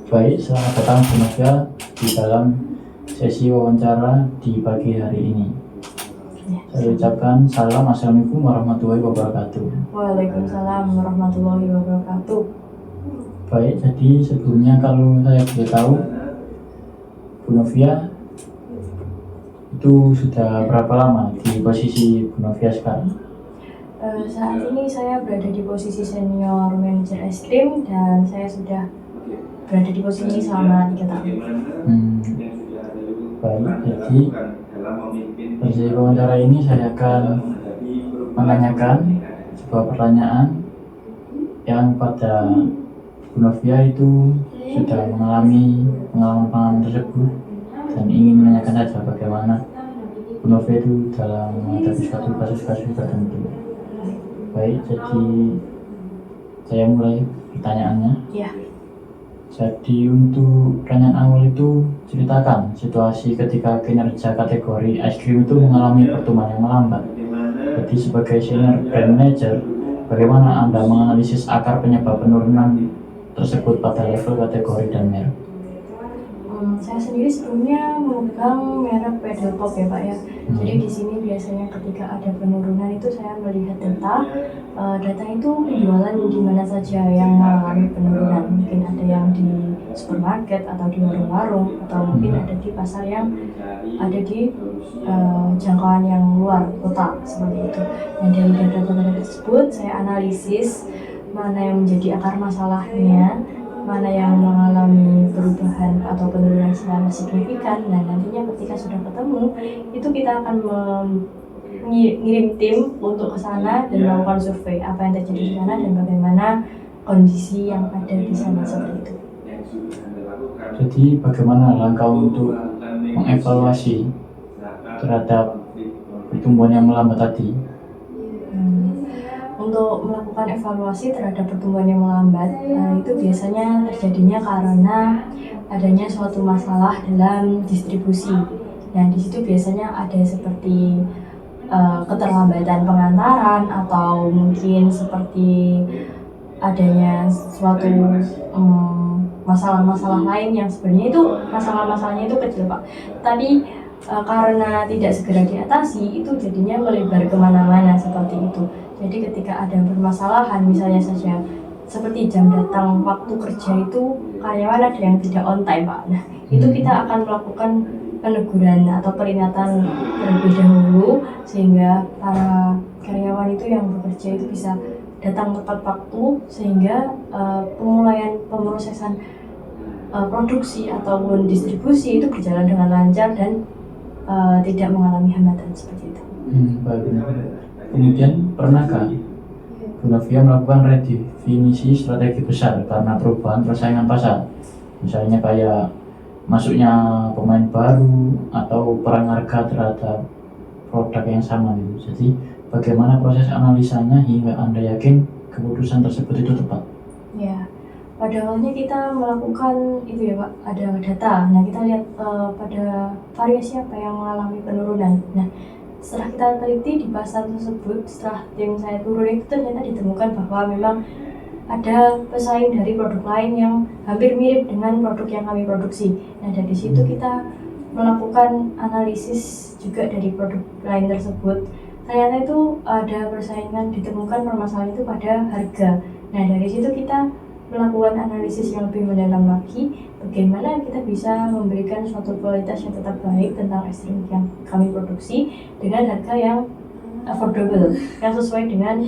Baik, selamat datang Bu Novia di dalam sesi wawancara di pagi hari ini. Saya ucapkan salam, assalamualaikum warahmatullahi wabarakatuh. Waalaikumsalam warahmatullahi wabarakatuh. Baik, jadi sebelumnya kalau saya boleh tahu, Bu Novia itu sudah berapa lama di posisi Bu Novia sekarang? Saat ini saya berada di posisi senior manager es krim dan saya sudah berada di posisi ini selama 3 tahun. Baik, jadi pada sesi wawancara ini saya akan menanyakan sebuah pertanyaan yang pada Bu Novia itu sudah mengalami pengalaman tersebut dan ingin menanyakan saja bagaimana Bu Novia itu dalam menghadapi suatu kasus-kasus tertentu. Baik, jadi saya mulai pertanyaannya. Ya. Jadi untuk pertanyaan awal itu, ceritakan situasi ketika kinerja kategori es krim itu mengalami pertumbuhan yang melambat. Jadi sebagai senior brand manager, bagaimana Anda menganalisis akar penyebab penurunan tersebut pada level kategori dan merek? Saya sendiri sebelumnya memegang merek Pedal Pop ya Pak ya. Jadi di sini biasanya ketika ada penurunan itu saya melihat data. Data itu penjualan di mana saja yang mengalami penurunan. Mungkin ada yang di supermarket atau di warung-warung atau mungkin ada di pasar yang ada di jangkauan yang luar kota seperti itu. Dan dari data-data tersebut saya analisis mana yang menjadi akar masalahnya, mana yang mengalami perubahan atau penurunan secara signifikan. Dan nantinya ketika sudah ketemu itu kita akan mengirim tim untuk ke sana dan melakukan survei apa yang terjadi di sana dan bagaimana kondisi yang ada di sana seperti itu. Jadi bagaimana langkah untuk mengevaluasi terhadap pertumbuhan yang melambat tadi? Untuk melakukan evaluasi terhadap pertumbuhan yang melambat, itu biasanya terjadinya karena adanya suatu masalah dalam distribusi. Dan di situ biasanya ada seperti keterlambatan pengantaran atau mungkin seperti adanya suatu masalah-masalah lain yang sebenarnya itu masalah-masalahnya itu kecil Pak. Tapi karena tidak segera diatasi itu jadinya melebar kemana-mana seperti itu. Jadi ketika ada permasalahan misalnya saja seperti jam datang waktu kerja itu karyawan ada yang tidak on time Pak. Nah itu kita akan melakukan peneguran atau peringatan terlebih dahulu sehingga para karyawan itu yang bekerja itu bisa datang tepat waktu sehingga pemrosesan produksi ataupun distribusi itu berjalan dengan lancar dan tidak mengalami hambatan seperti itu. Kemudian pernahkah Bu Novia melakukan redefinisi strategi besar karena perubahan persaingan pasar? Misalnya kayak masuknya pemain baru atau perang harga terhadap produk yang sama gitu. Jadi bagaimana proses analisanya hingga Anda yakin keputusan tersebut itu tepat? Ya, pada awalnya kita melakukan itu ya Pak, ada data. Nah kita lihat pada variasi apa yang mengalami penurunan. Nah setelah kita teliti di pasar tersebut, setelah tim saya turun itu ternyata ditemukan bahwa memang ada pesaing dari produk lain yang hampir mirip dengan produk yang kami produksi. Nah dari situ kita melakukan analisis juga dari produk lain tersebut. Ternyata itu ada persaingan, ditemukan permasalahan itu pada harga. Nah dari situ kita melakukan analisis yang lebih mendalam lagi, bagaimana kita bisa memberikan suatu kualitas yang tetap baik tentang es krim yang kami produksi dengan harga yang affordable, yang sesuai dengan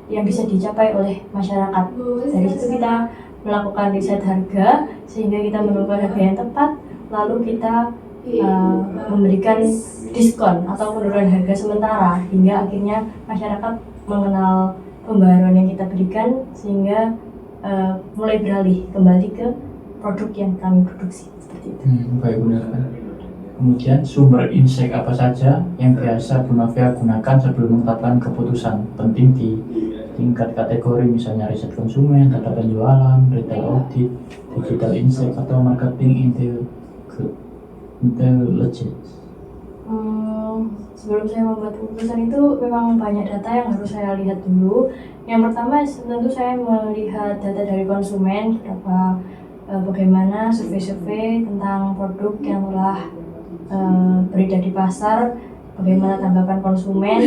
yang bisa dicapai oleh masyarakat. Dari situ kita melakukan riset harga sehingga kita menemukan harga yang tepat, lalu kita memberikan diskon atau penurunan harga sementara hingga akhirnya masyarakat mengenal pembaruan yang kita berikan sehingga mulai beralih kembali ke produk yang kami produksi seperti itu. Baik, benar. Kemudian sumber insight apa saja yang biasa Bu Novia gunakan sebelum menetapkan keputusan penting di tingkat kategori, misalnya riset konsumen, data penjualan, retail audit, digital insight atau marketing intelligence? Sebelum saya membuat keputusan itu memang banyak data yang harus saya lihat dulu. Yang pertama tentu saya melihat data dari konsumen, berapa bagaimana survei-survei tentang produk yang telah beredar di pasar, bagaimana tanggapan konsumen.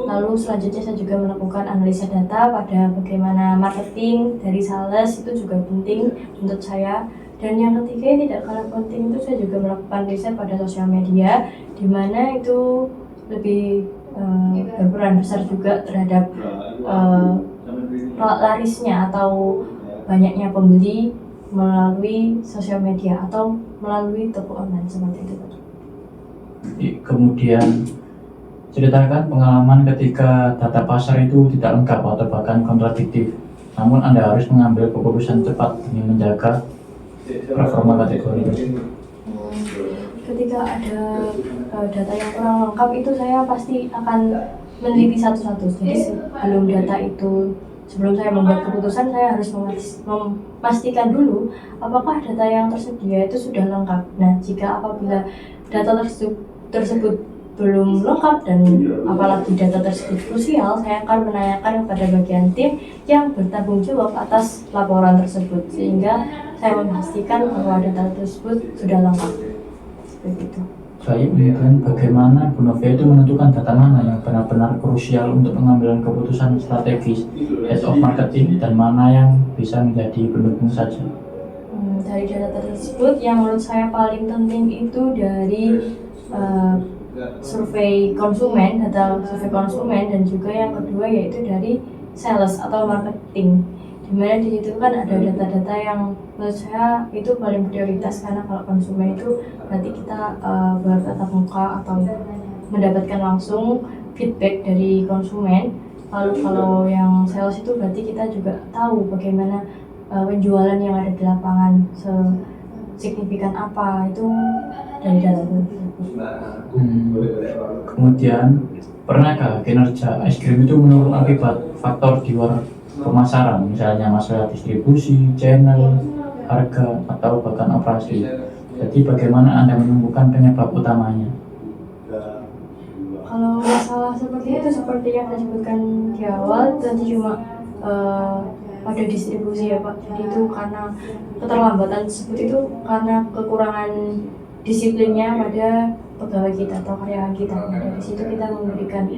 Lalu selanjutnya saya juga melakukan analisa data pada bagaimana marketing dari sales, itu juga penting menurut saya. Dan yang ketiga yang tidak kalah penting itu saya juga melakukan riset pada sosial media, di mana itu lebih berperan besar juga terhadap larisnya atau banyaknya pembeli melalui sosial media atau melalui toko online seperti itu. Kemudian ceritakan pengalaman ketika data pasar itu tidak lengkap atau bahkan kontradiktif, namun Anda harus mengambil keputusan cepat demi menjaga performa kategori tersebut. Ketika ada data yang kurang lengkap itu saya pasti akan meneliti satu-satu. Jadi sebelum saya membuat keputusan, saya harus memastikan dulu apakah data yang tersedia itu sudah lengkap. Nah, apabila data tersebut belum lengkap dan apalagi data tersebut krusial, saya akan menanyakan kepada bagian tim yang bertanggung jawab atas laporan tersebut, sehingga saya memastikan bahwa data tersebut sudah lengkap. Seperti itu. Baik, kemudian bagaimana Bu Novia itu menentukan data mana yang benar-benar krusial untuk pengambilan keputusan strategis head of marketing dan mana yang bisa menjadi pendukung saja? Dari data tersebut yang menurut saya paling penting itu dari survei konsumen, data survei konsumen, dan juga yang kedua yaitu dari sales atau marketing. Dimana di situ kan ada data-data yang menurut saya itu paling prioritas, karena kalau konsumen itu berarti kita bertatap muka atau mendapatkan langsung feedback dari konsumen. Lalu kalau yang sales itu berarti kita juga tahu bagaimana penjualan yang ada di lapangan, signifikan apa itu dari data tersebut. Kemudian pernahkah kinerja es krim itu menurun akibat faktor di luar pemasaran, misalnya masalah distribusi, channel, harga, atau bahkan operasi? Jadi bagaimana Anda menemukan penyebab utamanya? Kalau masalah seperti itu, seperti yang saya sebutkan di awal, tadi cuma pada distribusi ya Pak. Jadi itu karena keterlambatan tersebut itu karena kekurangan disiplinnya pada pegawai kita atau karyawan kita. Nah, dari situ kita memberikan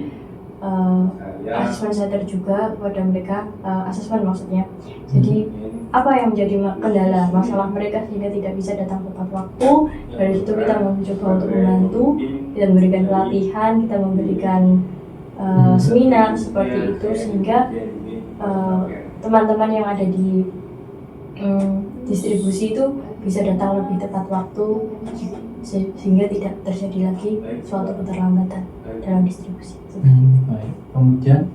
asesmen center juga kepada mereka, asesmen maksudnya. Jadi apa yang menjadi kendala masalah mereka sehingga tidak bisa datang tepat waktu. Dari situ kita mencoba untuk membantu, kita memberikan pelatihan, kita memberikan seminar seperti itu, sehingga teman-teman yang ada di distribusi itu bisa datang lebih tepat waktu, sehingga tidak terjadi lagi suatu keterlambatan dalam distribusi. Baik. Kemudian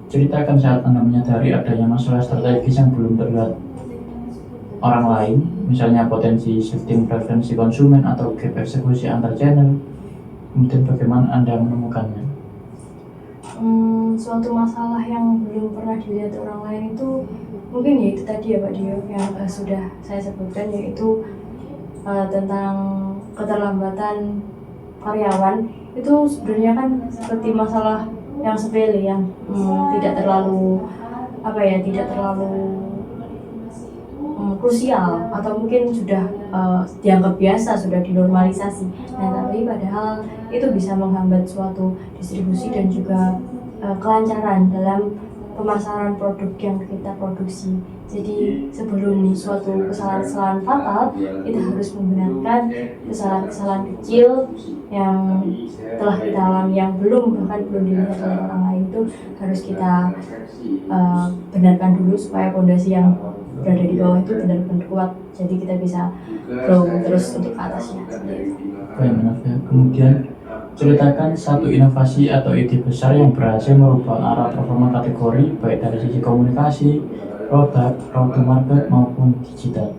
ceritakan saat Anda menyadari adanya masalah strategis yang belum terlihat orang lain, misalnya potensi shifting preferensi konsumen atau gap eksekusi antar channel. Kemudian bagaimana Anda menemukannya? Suatu masalah yang belum pernah dilihat orang lain itu mungkin ya itu tadi ya Pak Dio yang sudah saya sebutkan, yaitu tentang keterlambatan karyawan. Itu sebenarnya kan seperti masalah yang sepele, yang tidak terlalu krusial, atau mungkin sudah dianggap biasa, sudah dinormalisasi. Nah, tapi padahal itu bisa menghambat suatu distribusi dan juga kelancaran dalam pemasaran produk yang kita produksi. Jadi sebelum suatu kesalahan-kesalahan fatal, kita harus membenarkan kesalahan-kesalahan kecil yang telah kita alami, yang bahkan belum dilihat oleh orang lain, itu harus kita benarkan dulu supaya fondasi yang berada di bawah itu benar-benar kuat. Jadi kita bisa grow terus untuk ke atasnya. Baik, ya. Kemudian ceritakan satu inovasi atau ide besar yang berhasil merubah arah performa kategori, baik dari sisi komunikasi, produk, route to market maupun digital.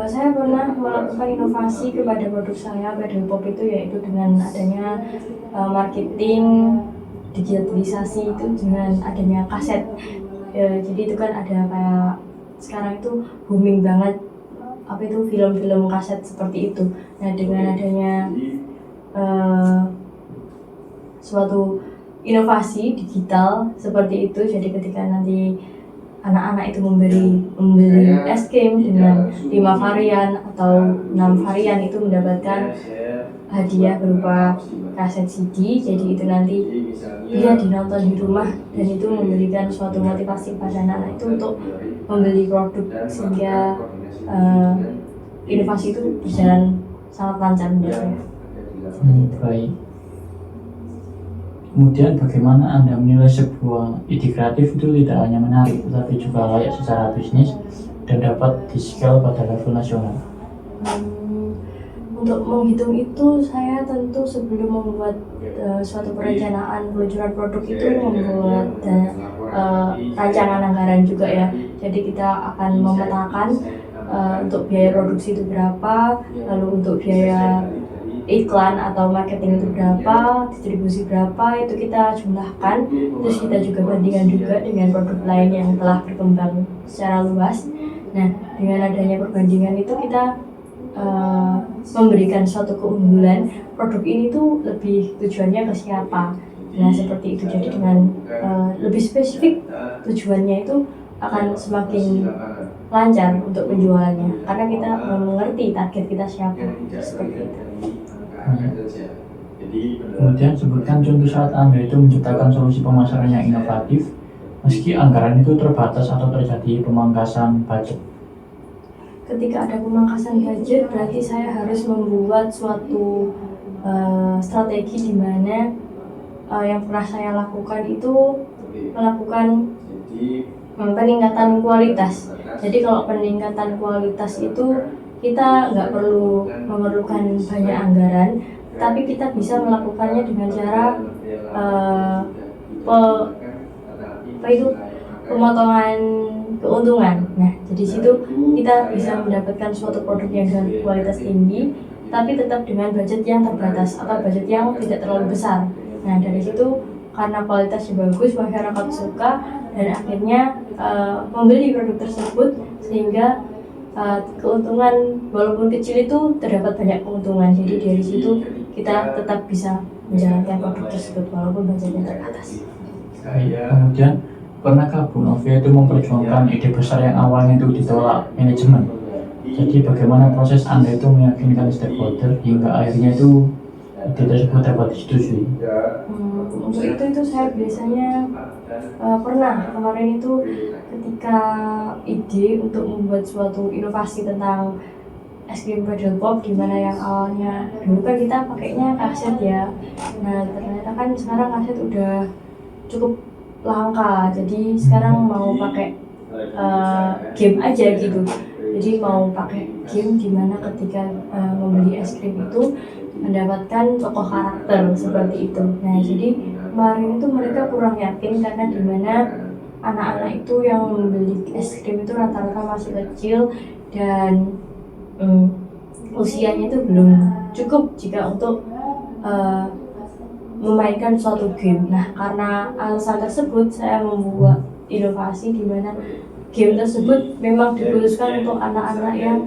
Saya pernah melakukan inovasi kepada produk saya pada Pop itu, yaitu dengan adanya marketing digitalisasi itu dengan adanya kaset. Jadi itu kan ada kayak sekarang itu booming banget film-film kaset seperti itu. Nah, dengan adanya suatu inovasi digital seperti itu, jadi ketika nanti anak-anak itu membeli es krim dengan 5 varian atau 6 varian itu mendapatkan hadiah berupa kaset CD. Jadi itu nanti bisa dinonton di rumah dan itu memberikan suatu motivasi pada anak-anak itu untuk membeli produk sehingga inovasi itu berjalan sangat lancar menurut saya. Baik. Kemudian bagaimana Anda menilai sebuah ide kreatif itu tidak hanya menarik tetapi juga layak secara bisnis dan dapat di-scale pada level nasional? Untuk menghitung itu saya tentu sebelum membuat suatu perencanaan peluncuran produk itu membuat rancangan anggaran juga ya. Jadi kita akan memetakan untuk biaya produksi itu berapa, lalu untuk biaya iklan atau marketing itu berapa, distribusi berapa, itu kita jumlahkan. Terus kita juga bandingkan juga dengan produk lain yang telah berkembang secara luas. Nah, dengan adanya perbandingan itu kita memberikan suatu keunggulan produk ini tuh lebih tujuannya ke siapa. Nah, seperti itu. Jadi dengan lebih spesifik tujuannya itu akan semakin lancar untuk penjualannya karena kita mengerti target kita siapa. Seperti itu. Kemudian sebutkan contoh saat Anda itu menciptakan solusi pemasaran yang inovatif meski anggaran itu terbatas atau terjadi pemangkasan budget. Ketika ada pemangkasan budget berarti saya harus membuat suatu strategi di mana yang pernah saya lakukan itu melakukan peningkatan kualitas. Jadi kalau peningkatan kualitas itu kita nggak perlu memerlukan banyak anggaran, tapi kita bisa melakukannya dengan cara pemotongan keuntungan. Nah, jadi situ kita bisa mendapatkan suatu produk yang dengan kualitas tinggi, tapi tetap dengan budget yang terbatas atau budget yang tidak terlalu besar. Nah, dari situ karena kualitasnya bagus, masyarakat suka dan akhirnya membeli produk tersebut sehingga keuntungan walaupun kecil itu terdapat banyak keuntungan. Jadi dari situ kita tetap bisa menjalankan produk tersebut walaupun budgetnya terbatas. Kemudian pernahkah Bu Novia itu memperjuangkan ide besar yang awalnya itu ditolak manajemen? Jadi bagaimana proses Anda itu meyakinkan stakeholder hingga akhirnya itu ide tersebut dapat disetujui? Untuk itu saya biasanya pernah kemarin itu ketika ide untuk membuat suatu inovasi tentang es krim Bradle Pop, dimana yang awalnya dulu kan kita pakainya kaset ya. Nah, ternyata kan sekarang kaset udah cukup langka, jadi sekarang mau pakai game aja gitu. Jadi mau pakai game dimana ketika membeli es krim itu mendapatkan tokoh karakter seperti itu. Nah, jadi kemarin itu mereka kurang yakin karena dimana anak-anak itu yang membeli es krim itu rata-rata masih kecil dan usianya itu belum cukup jika untuk memainkan suatu game. Nah, karena alasan tersebut saya membuat inovasi di mana game tersebut memang dikhususkan untuk anak-anak yang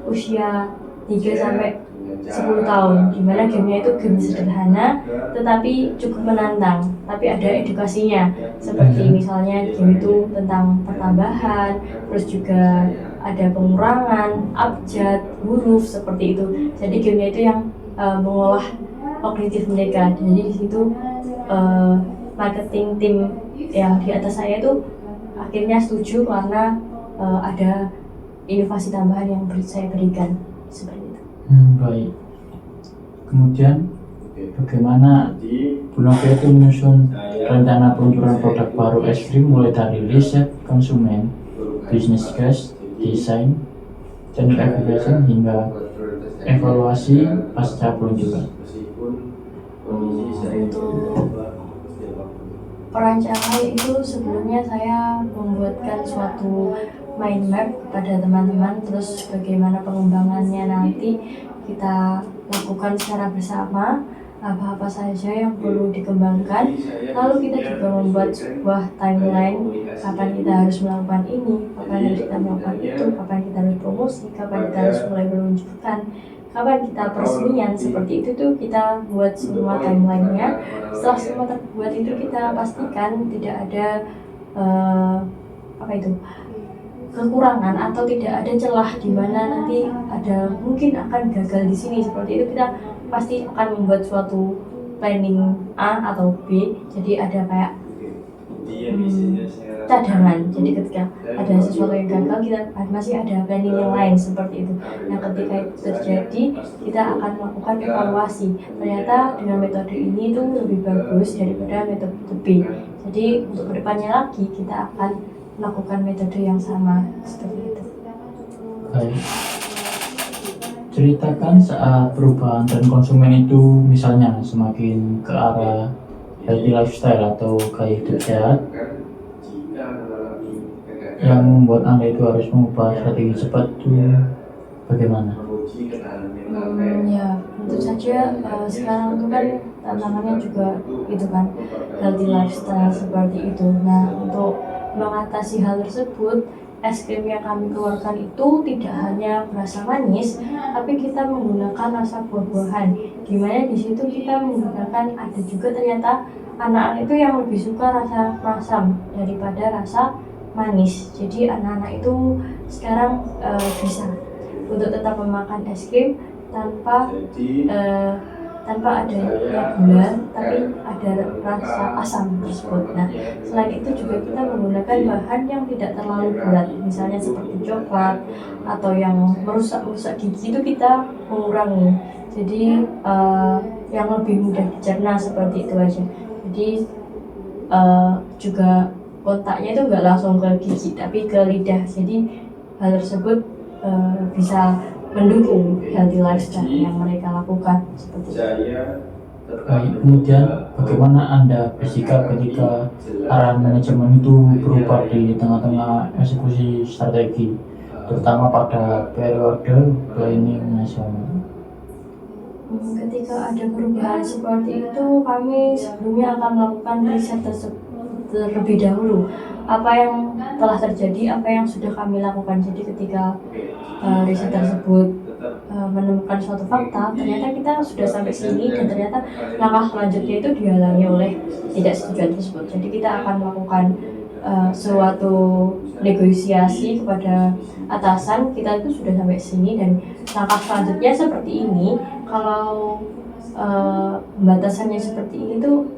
usia 3-10 tahun, dimana gamenya itu game sederhana tetapi cukup menantang, tapi ada edukasinya, seperti misalnya game itu tentang pertambahan, terus juga ada pengurangan abjad, huruf, seperti itu. Jadi gamenya itu yang mengolah kognitif mereka. Jadi di situ marketing tim yang di atas saya itu akhirnya setuju karena ada inovasi tambahan yang saya berikan seperti itu. Baik. Kemudian bagaimana Bu Novia itu menyusun rencana peluncuran produk baru es krim mulai dari riset konsumen, bisnis case, desain, channel activation hingga evaluasi pasca peluncuran? Untuk perencanaan itu sebelumnya saya membuatkan suatu mind map kepada teman-teman, terus bagaimana pengembangannya nanti kita lakukan secara bersama, apa-apa saja yang perlu dikembangkan. Lalu kita juga membuat sebuah timeline, kapan kita harus melakukan ini, kapan harus kita melakukan itu, kapan kita harus promosi, kapan kita harus mulai meluncurkan, kapan kita peresmian. Seperti itu tuh kita buat semua timelinenya. Setelah semua terbuat itu kita pastikan tidak ada apa itu, kekurangan atau tidak ada celah di mana nanti ada mungkin akan gagal di sini seperti itu, kita pasti akan membuat suatu planning A atau B. Jadi ada kayak cadangan. Jadi ketika ada sesuatu yang gagal, kita masih ada planning yang lain seperti itu. Nah, ketika itu terjadi, kita akan melakukan evaluasi. Ternyata dengan metode ini tuh lebih bagus daripada metode B. Jadi untuk kedepannya lagi kita akan melakukan metode yang sama seperti itu. Baik. Ceritakan saat perubahan tren konsumen itu misalnya semakin ke arah healthy lifestyle atau gaya hidup sehat yang membuat Anda itu harus mengubah strategi cepat itu bagaimana? Ya tentu saja sekarang itu kan tantangannya juga itu kan healthy lifestyle seperti itu. Nah, untuk mengatasi hal tersebut, es krim yang kami keluarkan itu tidak hanya rasa manis, tapi kita menggunakan rasa buah-buahan. Dimana di situ kita menggunakan, ada juga ternyata anak-anak itu yang lebih suka rasa masam daripada rasa manis. Jadi anak-anak itu sekarang bisa untuk tetap memakan es krim tanpa adanya gula, tapi ada rasa asam tersebut. Nah, selain itu juga kita menggunakan bahan yang tidak terlalu berat, misalnya seperti coklat atau yang merusak gigi itu kita mengurangi. Jadi yang lebih mudah dicerna seperti itu aja. Jadi juga kontaknya itu nggak langsung ke gigi tapi ke lidah. Jadi hal tersebut bisa mendukung healthy lifestyle yang mereka lakukan seperti itu. Baik, kemudian bagaimana Anda bersikap ketika arahan manajemen itu berubah di tengah-tengah eksekusi strategi, terutama pada periode planning nasional? Ketika ada perubahan seperti itu, kami sebelumnya akan melakukan riset tersebut terlebih dahulu. Apa yang telah terjadi, apa yang sudah kami lakukan. Jadi ketika riset tersebut menemukan suatu fakta, ternyata kita sudah sampai sini dan ternyata langkah selanjutnya itu dihalangi oleh tidak setujuan tersebut. Jadi kita akan melakukan suatu negosiasi kepada atasan, kita itu sudah sampai sini dan langkah selanjutnya seperti ini. Kalau batasannya seperti ini tuh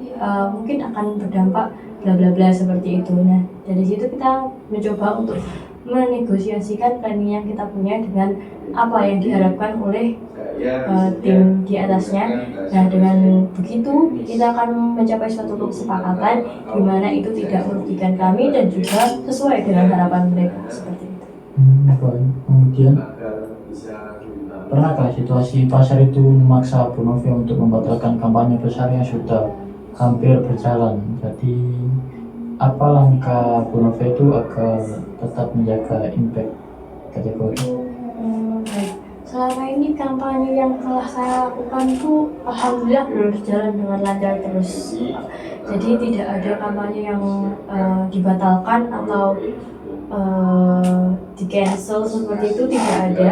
mungkin akan berdampak bla bla bla seperti itu. Nah, dari situ kita mencoba untuk menegosiasikan planning yang kita punya dengan apa yang diharapkan oleh tim di atasnya. Nah, dengan begitu kita akan mencapai suatu kesepakatan di mana itu tidak merugikan kami dan juga sesuai dengan harapan mereka seperti itu. Kemudian, pernahkah situasi pasar itu memaksa Bonovia untuk membatalkan kampanye besar yang sudah hampir berjalan? Jadi apa langkah Bonovia itu agar tetap menjaga impact kategori? Baik. Selama ini kampanye yang telah saya lakukan itu alhamdulillah berjalan dengan lancar terus. Jadi tidak ada kampanye yang dibatalkan atau di cancel seperti itu, tidak ada.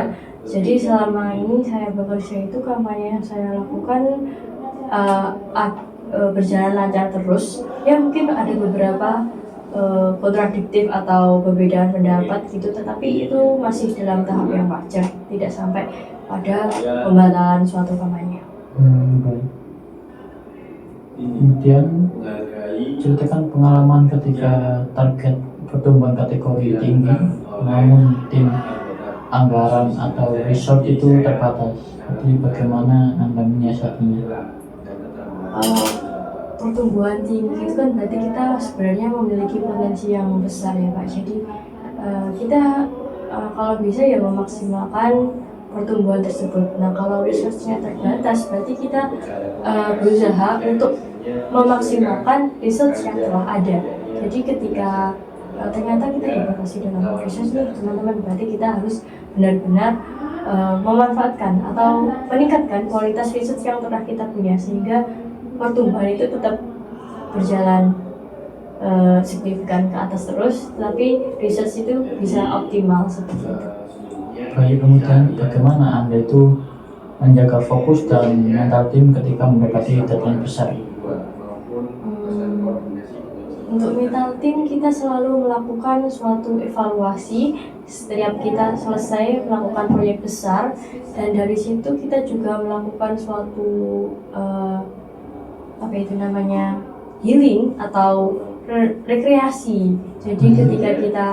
Jadi selama ini saya bekerja itu kampanye yang saya lakukan berjalan lancar terus. Ya mungkin ada beberapa kontradiktif atau perbedaan pendapat gitu, tetapi itu masih dalam tahap yang wajar, tidak sampai pada pembatalan suatu kampanye. Baik. Kemudian ceritakan pengalaman ketika target pertumbuhan kategori tinggi namun tim anggaran atau resort itu terbatas. Jadi bagaimana Anda menyiasatinya? Pertumbuhan tinggi itu kan berarti kita sebenarnya memiliki potensi yang besar ya Pak. Jadi kita kalau bisa ya memaksimalkan pertumbuhan tersebut. Nah, kalau resource-nya terbatas berarti kita berusaha untuk memaksimalkan resource yang telah ada. Jadi ketika ternyata kita dibatasi dalam resource nih teman-teman, berarti kita harus benar-benar memanfaatkan atau meningkatkan kualitas research yang telah kita punya sehingga pertumbuhan itu tetap berjalan signifikan ke atas terus, tapi research itu bisa optimal seperti itu. Baik, kemudian bagaimana Anda itu menjaga fokus dan mental tim ketika mendapati deadline besar? Untuk mental tim kita selalu melakukan suatu evaluasi setiap kita selesai melakukan proyek besar, dan dari situ kita juga melakukan suatu apa itu namanya, healing atau rekreasi. Jadi ketika kita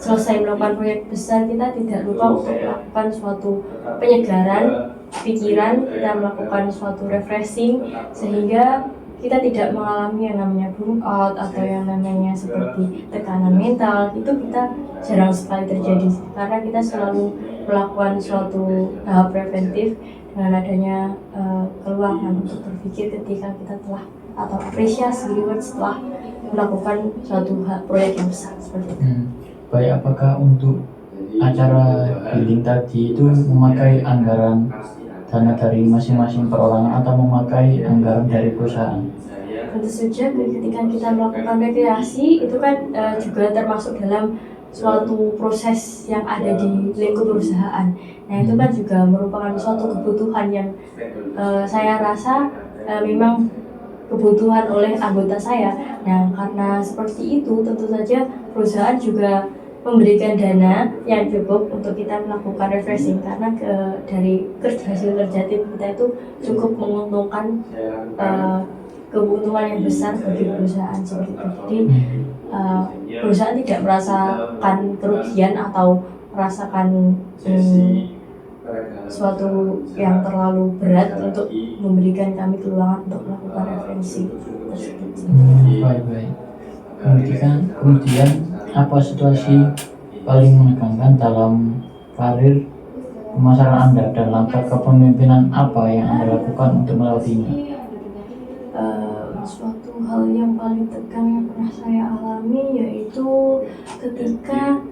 selesai melakukan proyek besar, kita tidak lupa untuk melakukan suatu penyegaran pikiran, kita melakukan suatu refreshing sehingga kita tidak mengalami yang namanya burnout atau yang namanya seperti tekanan mental. Itu kita jarang sekali terjadi karena kita selalu melakukan suatu tahap preventif dengan adanya keluangan untuk berpikir ketika kita telah atau apresiasi reward setelah melakukan suatu proyek yang besar seperti itu. Baik, apakah untuk acara healing tadi itu memakai anggaran dana dari masing-masing perorangan atau memakai anggaran dari perusahaan? Tentu saja ketika kita melakukan rekreasi itu kan juga termasuk dalam suatu proses yang ada di lingkup perusahaan. Nah itu kan juga merupakan suatu kebutuhan yang saya rasa memang kebutuhan oleh anggota saya. Nah karena seperti itu tentu saja perusahaan juga memberikan dana yang cukup untuk kita melakukan refreshing karena dari hasil kerja tim kita itu cukup menguntungkan keuntungan yang besar bagi perusahaan seperti itu. Jadi perusahaan tidak merasakan kerugian atau merasakan suatu yang terlalu berat untuk memberikan kami peluang untuk melakukan referensi tersebut. Baik. Kemudian apa situasi paling menegangkan dalam karir pemasaran Anda dan langkah kepemimpinan apa yang Anda lakukan untuk melewatinya? Suatu hal yang paling tegang yang pernah saya alami yaitu ketika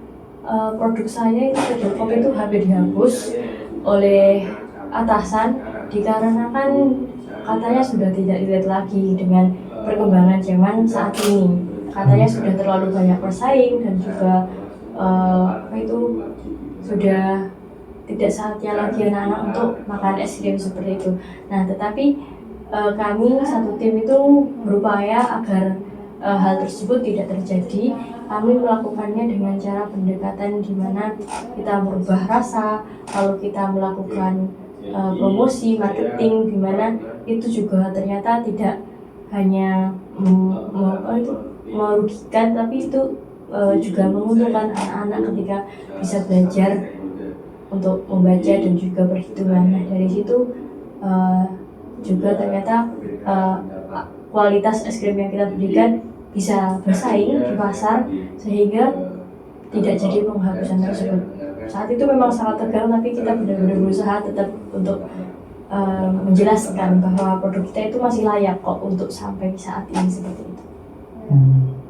produk saya itu Cedocom itu hampir dihapus oleh atasan dikarenakan katanya sudah tidak relate lagi dengan perkembangan zaman saat ini. Katanya sudah terlalu banyak persaing dan juga itu sudah tidak saatnya lagi anak-anak untuk makan es krim seperti itu. Nah, tetapi kami satu tim itu berupaya agar hal tersebut tidak terjadi. Kami melakukannya dengan cara pendekatan di mana kita merubah rasa, lalu kita melakukan promosi, marketing, di mana itu juga ternyata tidak hanya merugikan, tapi itu juga menguntungkan anak-anak ketika bisa belajar untuk membaca dan juga perhitungan. Nah dari situ juga ternyata kualitas es krim yang kita berikan bisa bersaing di pasar sehingga tidak jadi penghapusan tersebut. Saat itu memang sangat tegang, tapi kita benar-benar berusaha tetap untuk menjelaskan bahwa produk kita itu masih layak kok untuk sampai saat ini seperti itu.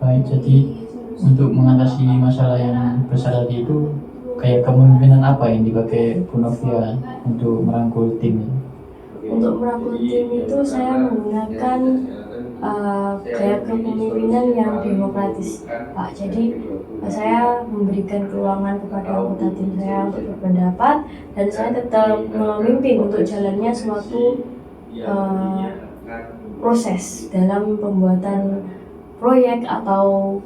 Baik, jadi untuk mengatasi masalah yang besar tadi itu kayak kepemimpinan apa yang dipakai Bu Novia untuk merangkul tim? Untuk merangkul tim itu saya menggunakan gaya kepemimpinan yang demokratis, Pak. Jadi saya memberikan ruangan kepada anggota tim saya untuk berpendapat dan saya tetap memimpin untuk jalannya suatu proses dalam pembuatan proyek atau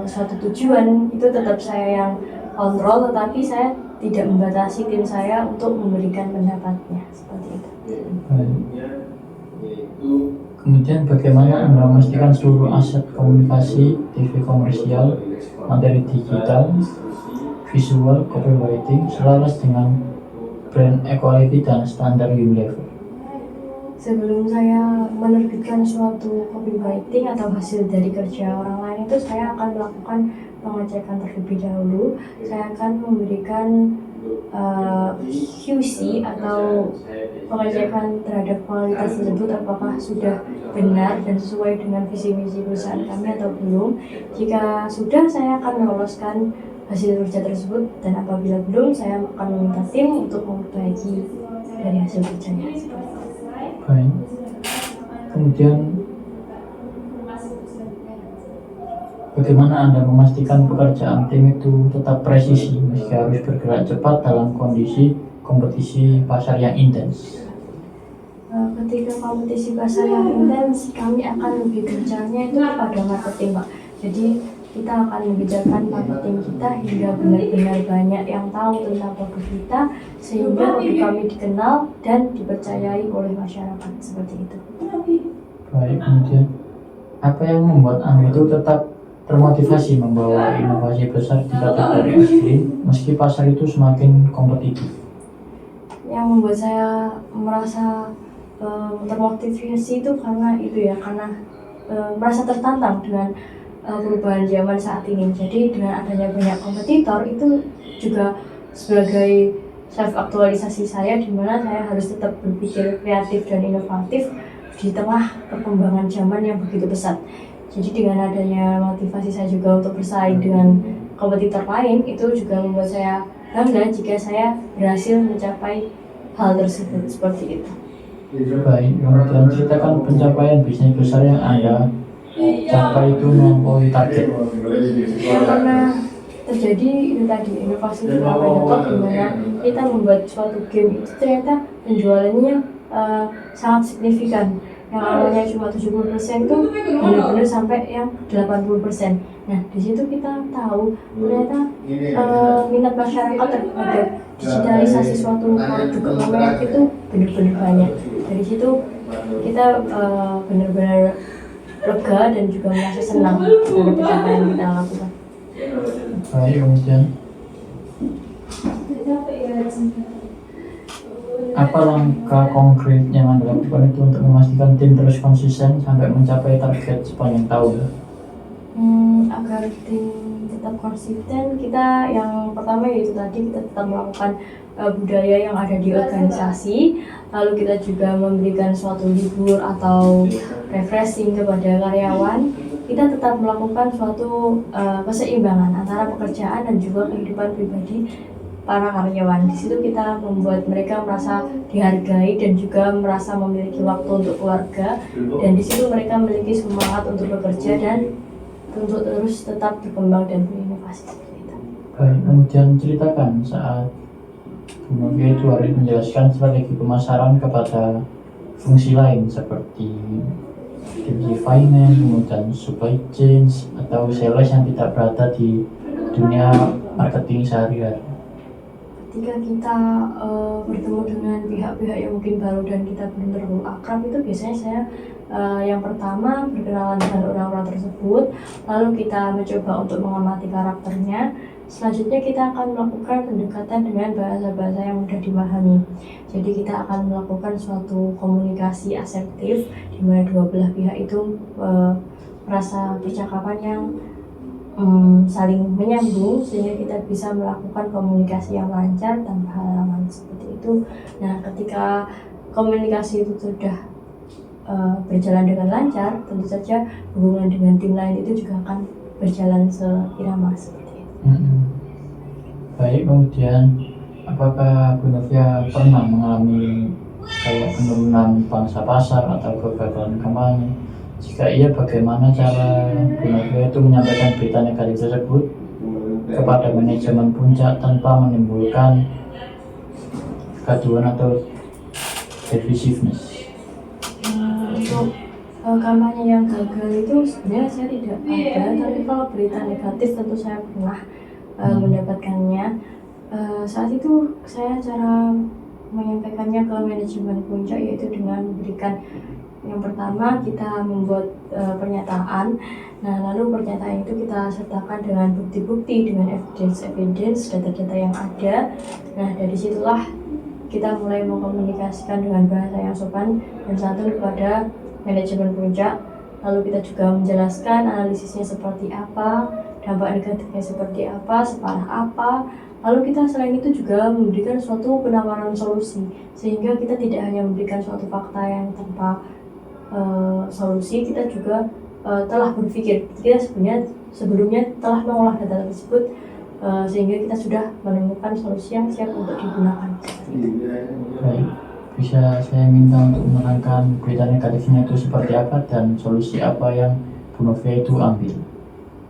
suatu tujuan. Itu tetap saya yang kontrol, tetapi saya tidak membatasi tim saya untuk memberikan pendapatnya seperti itu. Kemudian bagaimana Anda memastikan seluruh aset komunikasi, TV komersial, materi digital, visual, copywriting selaras dengan brand equality dan standar Unilever? Sebelum saya menerbitkan suatu copywriting atau hasil dari kerja orang lain itu, saya akan melakukan pengecekan terlebih dahulu. Saya akan memberikan QC atau pengecekan terhadap kualitas tersebut apakah sudah benar dan sesuai dengan visi misi perusahaan kami atau belum. Jika sudah, saya akan meloloskan hasil kerja tersebut, dan apabila belum, saya akan meminta tim untuk memperbaiki dari hasil kerjanya. Baik. Kemudian bagaimana Anda memastikan pekerjaan tim itu tetap presisi meski harus bergerak cepat dalam kondisi kompetisi pasar yang intens? Ketika kompetisi pasar yang intens, kami akan lebih gencarnya itu kepada marketing, Pak. Jadi kita akan mengejarkan marketing kita hingga benar-benar banyak yang tahu tentang produk kita, sehingga produk kami dikenal dan dipercayai oleh masyarakat, seperti itu. Baik, kemudian apa yang membuat Anda itu tetap termotivasi membawa inovasi besar di kategori ekstrim meski pasar itu semakin kompetitif? Yang membuat saya merasa termotivasi itu karena merasa tertantang dengan perubahan zaman saat ini. Jadi dengan adanya banyak kompetitor itu juga sebagai self aktualisasi saya, di mana saya harus tetap berpikir kreatif dan inovatif di tengah perkembangan zaman yang begitu pesat. Jadi dengan adanya motivasi saya juga untuk bersaing dengan kompetitor lain, itu juga membuat saya bangga jika saya berhasil mencapai hal tersebut, seperti itu. Baik, kemudian ceritakan pencapaian bisnis besar yang Anda capai itu melampaui target. Yang pernah terjadi itu tadi, inovasi Pinocchio, di mana kita membuat suatu game itu ternyata penjualannya sangat signifikan. Yang awalnya cuma 70% itu benar-benar sampai yang 80%. Nah, di situ kita tahu ternyata minat masyarakat terhadap digitalisasi suatu produk keuangan itu benar-benar banyak. Dari situ kita benar-benar lega dan juga merasa senang dengan pencapaian yang kita lakukan. Baik, kemudian apa langkah konkret yang Anda lakukan itu untuk memastikan tim terus konsisten sampai mencapai target sepanjang tahun? Agar tim tetap konsisten, kita yang pertama yaitu tadi kita tetap melakukan budaya yang ada di organisasi, lalu kita juga memberikan suatu libur atau refreshing kepada karyawan. Kita tetap melakukan suatu keseimbangan antara pekerjaan dan juga kehidupan pribadi para karyawan. Di situ kita membuat mereka merasa dihargai dan juga merasa memiliki waktu untuk keluarga, dan di situ mereka memiliki semangat untuk bekerja dan untuk terus tetap berkembang dan berinovasi, seperti itu. Baik, kemudian ceritakan saat Pinocchio itu harus menjelaskan strategi pemasaran kepada fungsi lain seperti divisi finance, kemudian supply chain atau sales yang tidak berada di dunia marketing sehari-hari. Ketika kita bertemu dengan pihak-pihak yang mungkin baru dan kita belum terlalu akrab, itu biasanya saya yang pertama berkenalan dengan orang-orang tersebut, lalu kita mencoba untuk mengamati karakternya. Selanjutnya kita akan melakukan pendekatan dengan bahasa-bahasa yang mudah dipahami. Jadi kita akan melakukan suatu komunikasi asertif di mana dua belah pihak itu merasa percakapan yang saling menyambung, sehingga kita bisa melakukan komunikasi yang lancar tanpa halangan, seperti itu. Nah, ketika komunikasi itu sudah berjalan dengan lancar, tentu saja hubungan dengan tim lain itu juga akan berjalan seirama, seperti itu. Baik, kemudian apakah Bu Novia pernah mengalami kayak penurunan pangsa pasar atau kegagalan kampanye? Jika iya, bagaimana cara Bu Novia itu menyampaikan berita negatif tersebut kepada manajemen puncak tanpa menimbulkan kegaduhan atau divisiveness? Untuk kampanye yang gagal itu sebenarnya saya tidak ada, tapi kalau berita negatif tentu saya pernah mendapatkannya. Saat itu saya cara menyampaikannya ke manajemen puncak yaitu dengan memberikan, yang pertama kita membuat pernyataan. Nah, lalu pernyataan itu kita sertakan dengan bukti-bukti, dengan evidence, data-data yang ada. Nah, dari situlah kita mulai mengkomunikasikan dengan bahasa yang sopan dan santun kepada manajemen puncak. Lalu kita juga menjelaskan analisisnya seperti apa, dampak negatifnya seperti apa, separah apa. Lalu kita selain itu juga memberikan suatu penawaran solusi, sehingga kita tidak hanya memberikan suatu fakta yang tanpa solusi. Kita juga telah berpikir, kita sebelumnya telah mengolah data tersebut, sehingga kita sudah menemukan solusi yang siap untuk digunakan. Baik, bisa saya minta untuk menerangkan berita negatifnya itu seperti apa dan solusi apa yang Bu Novia itu ambil?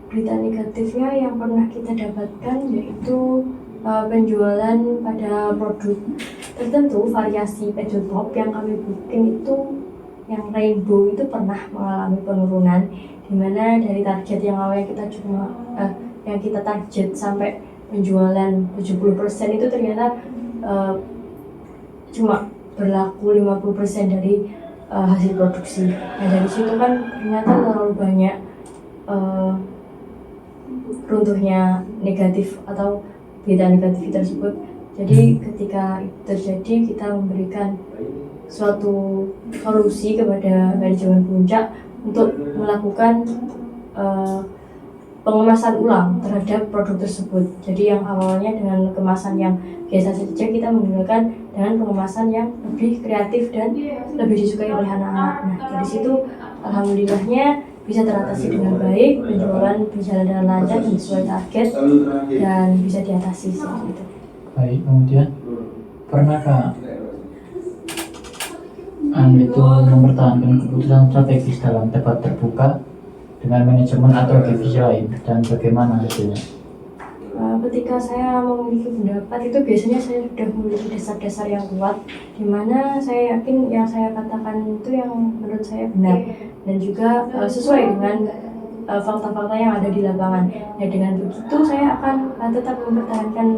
Berita negatifnya yang pernah kita dapatkan yaitu penjualan pada produk tertentu, variasi pedal pop yang kami bikin itu, yang rainbow itu pernah mengalami penurunan, dimana dari target yang awalnya kita yang kita target sampai penjualan 70% itu ternyata cuma berlaku 50% dari hasil produksi. Nah dari situ kan ternyata terlalu banyak runtuhnya negatif atau berita negatif tersebut. Jadi ketika itu terjadi, kita memberikan suatu solusi kepada manajemen puncak untuk melakukan pengemasan ulang terhadap produk tersebut. Jadi yang awalnya dengan kemasan yang biasa saja, kita menggunakan dengan pengemasan yang lebih kreatif dan lebih disukai oleh anak-anak. Nah dari situ alhamdulillahnya bisa teratasi dengan baik, penjualan berjalan dengan lancar dan sesuai target dan bisa diatasi seperti itu. Baik, kemudian pernahkah Anda itu mempertahankan keputusan strategis dalam debat terbuka dengan manajemen atau divisi lain, dan bagaimana hasilnya? Ketika saya memiliki pendapat itu biasanya saya sudah memiliki dasar-dasar yang kuat, di mana saya yakin yang saya katakan itu yang menurut saya benar dan juga sesuai dengan fakta-fakta yang ada di lapangan. Ya dengan begitu saya akan tetap mempertahankan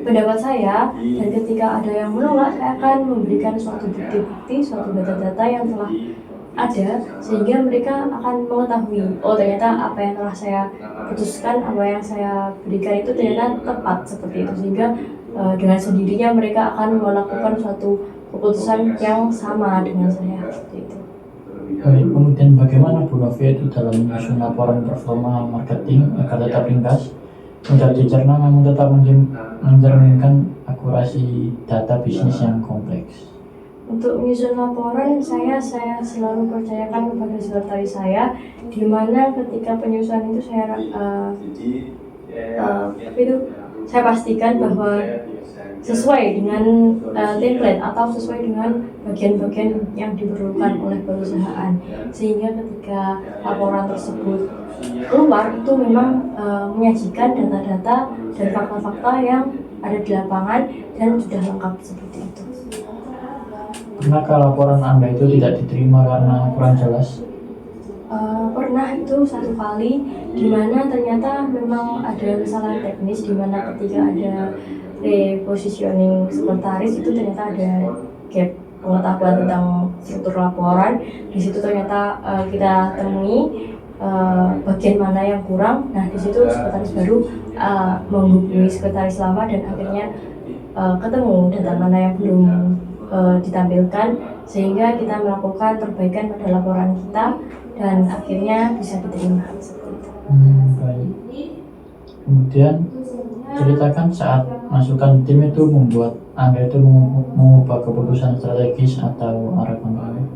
pendapat saya, dan ketika ada yang menolak saya akan memberikan suatu bukti-bukti, suatu data-data yang telah ada sehingga mereka akan mengetahui oh ternyata apa yang telah saya putuskan, apa yang saya berikan itu ternyata tepat seperti itu, sehingga dengan sendirinya mereka akan melakukan suatu keputusan yang sama dengan saya seperti itu. Baik, kemudian bagaimana Bu Novia itu dalam menyusun laporan performa marketing agar tetap ringkas, mudah dicerna namun tetap mencerminkan akurasi data bisnis yang kompleks? Untuk menyusun laporan saya selalu percayakan kepada sekretaris saya, di mana ketika penyusunan itu saya pastikan bahwa sesuai dengan template atau sesuai dengan bagian-bagian yang diperlukan oleh perusahaan, sehingga ketika laporan tersebut keluar itu memang menyajikan data-data dan fakta-fakta yang ada di lapangan dan sudah lengkap seperti itu. Pernahkah laporan Anda itu tidak diterima karena kurang jelas? Pernah itu satu kali, di mana ternyata memang ada kesalahan teknis, di mana ketika ada repositioning sekretaris itu ternyata ada gap pengetahuan tentang struktur laporan. Di situ ternyata kita temui bagian mana yang kurang. Nah di situ sekretaris baru menghubungi sekretaris lama dan akhirnya ketemu data mana yang belum ditampilkan, sehingga kita melakukan perbaikan pada laporan kita dan akhirnya bisa diterima. Baik. Kemudian ceritakan saat masukan tim itu membuat Anda itu mengubah keputusan strategis atau arah kampanye.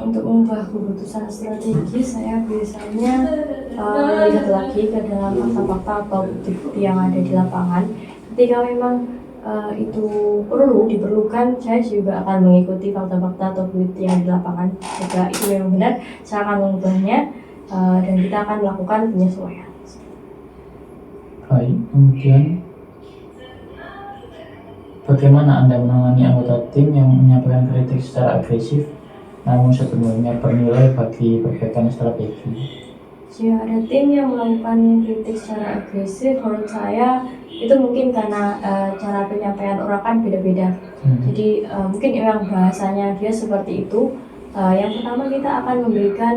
Untuk mengubah keputusan strategis saya biasanya melihat lagi ke dalam fakta-fakta atau bukti-bukti yang ada di lapangan. Ketika memang itu diperlukan, saya juga akan mengikuti fakta-fakta atau bukti yang di lapangan. Jika itu memang benar, saya akan mengubahnya dan kita akan melakukan penyesuaian. Baik, kemudian bagaimana Anda menangani anggota tim yang menyampaikan kritik secara agresif namun sebenarnya bernilai bagi perbaikan strategi? Jika ada tim yang melakukan kritik secara agresif, menurut saya itu mungkin karena cara penyampaian orang kan beda-beda. Jadi mungkin memang bahasanya dia seperti itu. Yang pertama kita akan memberikan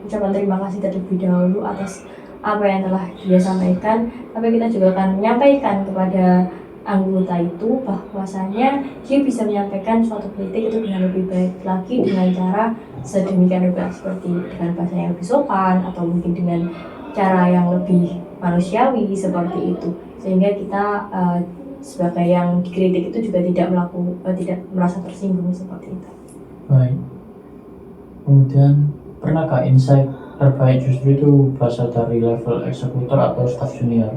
ucapan terima kasih terlebih dahulu atas apa yang telah dia sampaikan, tapi kita juga akan menyampaikan kepada anggota itu bahwasanya dia bisa menyampaikan suatu kritik itu dengan lebih baik lagi dengan cara sedemikian rupa, seperti dengan bahasa yang lebih sopan atau mungkin dengan cara yang lebih manusiawi seperti itu, sehingga kita sebagai yang dikritik itu juga tidak merasa tersinggung seperti itu. Baik. Kemudian pernahkah insight terbaik justru itu berasal dari level eksekutor atau staf junior?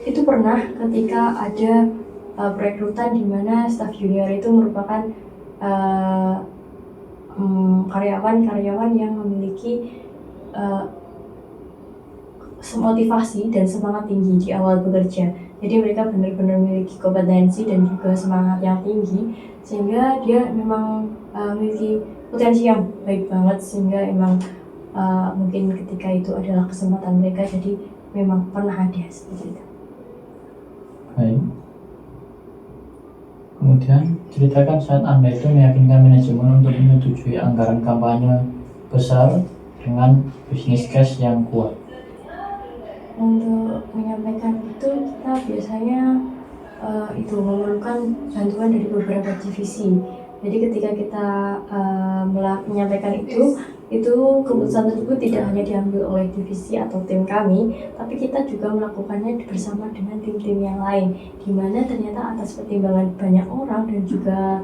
Itu pernah ketika ada perekrutan di mana staf junior itu merupakan karyawan-karyawan yang memiliki motivasi dan semangat tinggi di awal bekerja. Jadi mereka benar-benar memiliki kompetensi dan juga semangat yang tinggi, sehingga dia memang memiliki potensi yang baik banget, sehingga emang mungkin ketika itu adalah kesempatan mereka, jadi memang pernah ada seperti itu. Baik. Kemudian ceritakan saat Anda itu meyakinkan manajemen untuk menyetujui anggaran kampanye besar dengan bisnis case yang kuat. Untuk menyampaikan itu kita biasanya itu memerlukan bantuan dari beberapa divisi. Jadi ketika kita menyampaikan itu keputusan tersebut tidak hanya diambil oleh divisi atau tim kami, tapi kita juga melakukannya bersama dengan tim-tim yang lain, di mana ternyata atas pertimbangan banyak orang dan juga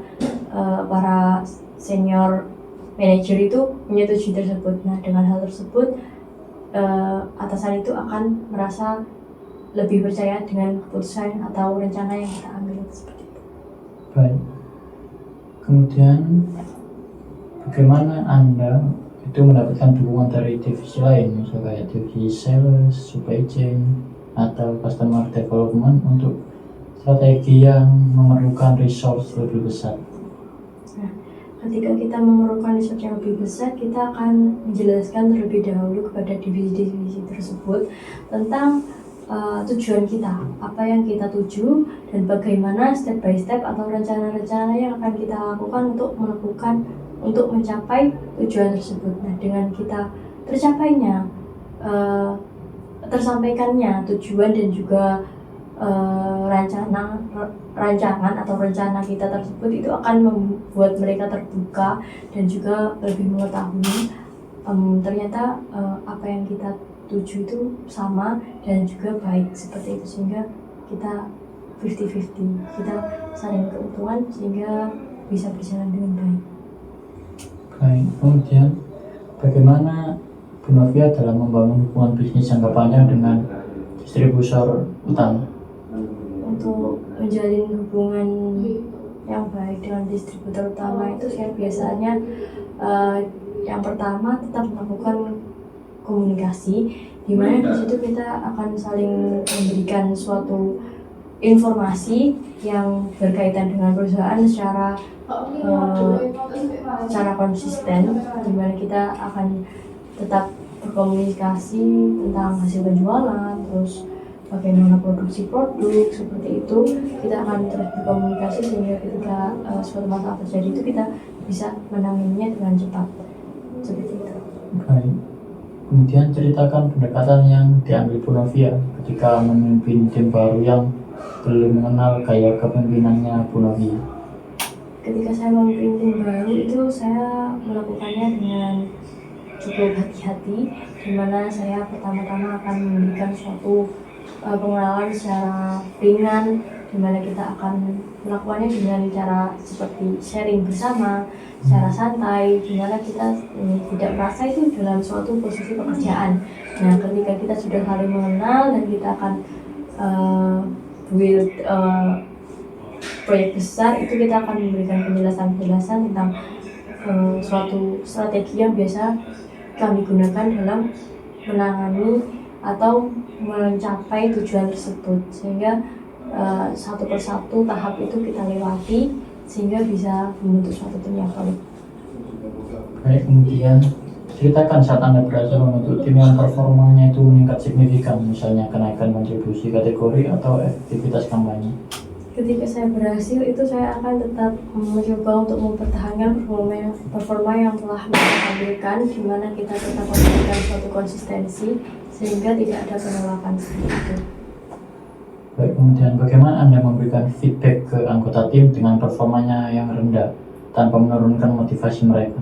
para senior manajer itu menyetujui tersebut. Nah, dengan hal tersebut atasan itu akan merasa lebih percaya dengan keputusan atau rencana yang kita ambil seperti itu. Baik. Kemudian bagaimana Anda itu mendapatkan dukungan dari divisi lain, misalnya kayak divisi sales, supply chain, atau customer development untuk strategi yang memerlukan resource lebih besar? Nah, ketika kita memerlukan resource yang lebih besar, kita akan menjelaskan terlebih dahulu kepada divisi-divisi tersebut tentang tujuan kita, apa yang kita tuju, dan bagaimana step by step atau rencana-rencana yang akan kita lakukan untuk mencapai tujuan tersebut. Nah, dengan kita tersampaikannya tujuan dan juga rancangan atau rencana kita tersebut, itu akan membuat mereka terbuka dan juga lebih mengetahui ternyata apa yang kita tuju itu sama dan juga baik seperti itu, sehingga kita 50-50, kita saling keuntungan sehingga bisa berjalan dengan baik. Baik, kemudian bagaimana Bu Novia dalam membangun hubungan bisnis jangka panjang dengan distributor utama? Untuk menjalin hubungan yang baik dengan distributor utama itu saya biasanya yang pertama tetap melakukan komunikasi, di mana di situ kita akan saling memberikan suatu informasi yang berkaitan dengan perusahaan secara konsisten, di mana kita akan tetap berkomunikasi tentang hasil penjualan, terus bagaimana produksi produk seperti itu. Kita akan terus berkomunikasi sehingga ketika suatu masalah terjadi itu kita bisa menanganinya dengan cepat seperti itu. Baik. Kemudian ceritakan pendekatan yang diambil Bu Novia ketika memimpin tim baru yang belum mengenal gaya kepemimpinannya Bu Novia. Ketika saya memimpin tim baru itu saya melakukannya dengan cukup hati-hati, di mana saya pertama-tama akan memberikan suatu pengenalan secara ringan, di mana kita akan melakukannya dengan cara seperti sharing bersama, secara santai, di mana kita tidak merasa itu dalam suatu posisi pekerjaan. Nah, ketika kita sudah saling mengenal dan kita akan build proyek besar, itu kita akan memberikan penjelasan tentang suatu strategi yang biasa kami gunakan dalam menangani atau mencapai tujuan tersebut, sehingga satu persatu tahap itu kita lewati sehingga bisa membentuk suatu tim yang solid. Baik, kemudian ceritakan saat Anda berhasil membentuk tim yang performanya itu meningkat signifikan, misalnya kenaikan kontribusi kategori atau efektivitas kampanye. Ketika saya berhasil itu saya akan tetap mencoba untuk mempertahankan performa yang telah kita tampilkan, di mana kita tetap memberikan suatu konsistensi sehingga tidak ada penolakan seperti itu. Baik, kemudian bagaimana Anda memberikan feedback ke anggota tim dengan performanya yang rendah tanpa menurunkan motivasi mereka?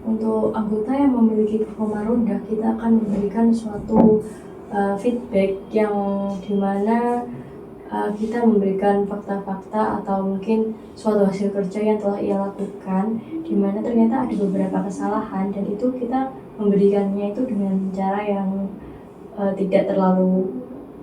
Untuk anggota yang memiliki performa rendah, kita akan memberikan suatu feedback yang dimana kita memberikan fakta-fakta atau mungkin suatu hasil kerja yang telah ia lakukan, di mana ternyata ada beberapa kesalahan, dan itu kita memberikannya itu dengan cara yang tidak terlalu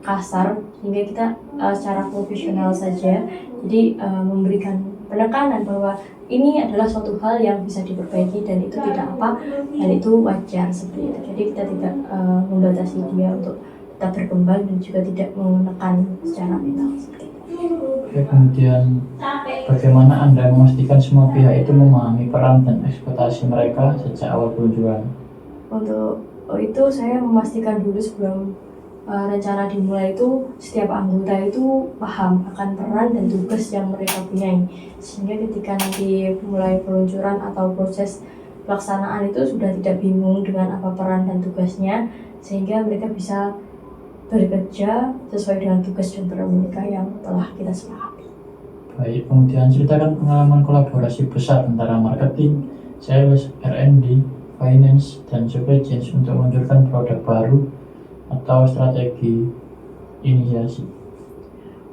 kasar, sehingga kita secara profesional saja. Jadi memberikan penekanan bahwa ini adalah suatu hal yang bisa diperbaiki dan itu tidak apa, dan itu wajar seperti itu. Jadi kita tidak membatasi dia untuk tetap berkembang dan juga tidak menekan secara mental seperti itu. Oke, kemudian bagaimana Anda memastikan semua pihak itu memahami peran dan ekspektasi mereka sejak awal peluncuran? Untuk itu saya memastikan dulu sebelum rencana dimulai itu setiap anggota itu paham akan peran dan tugas yang mereka punyai, sehingga ketika nanti mulai peluncuran atau proses pelaksanaan itu sudah tidak bingung dengan apa peran dan tugasnya, sehingga mereka bisa bekerja sesuai dengan tugas dan peran mereka yang telah kita sepakati. Baik, kemudian ceritakan pengalaman kolaborasi besar antara marketing, sales, R&D, finance, dan supply chain untuk meluncurkan produk baru atau strategi inisiasi.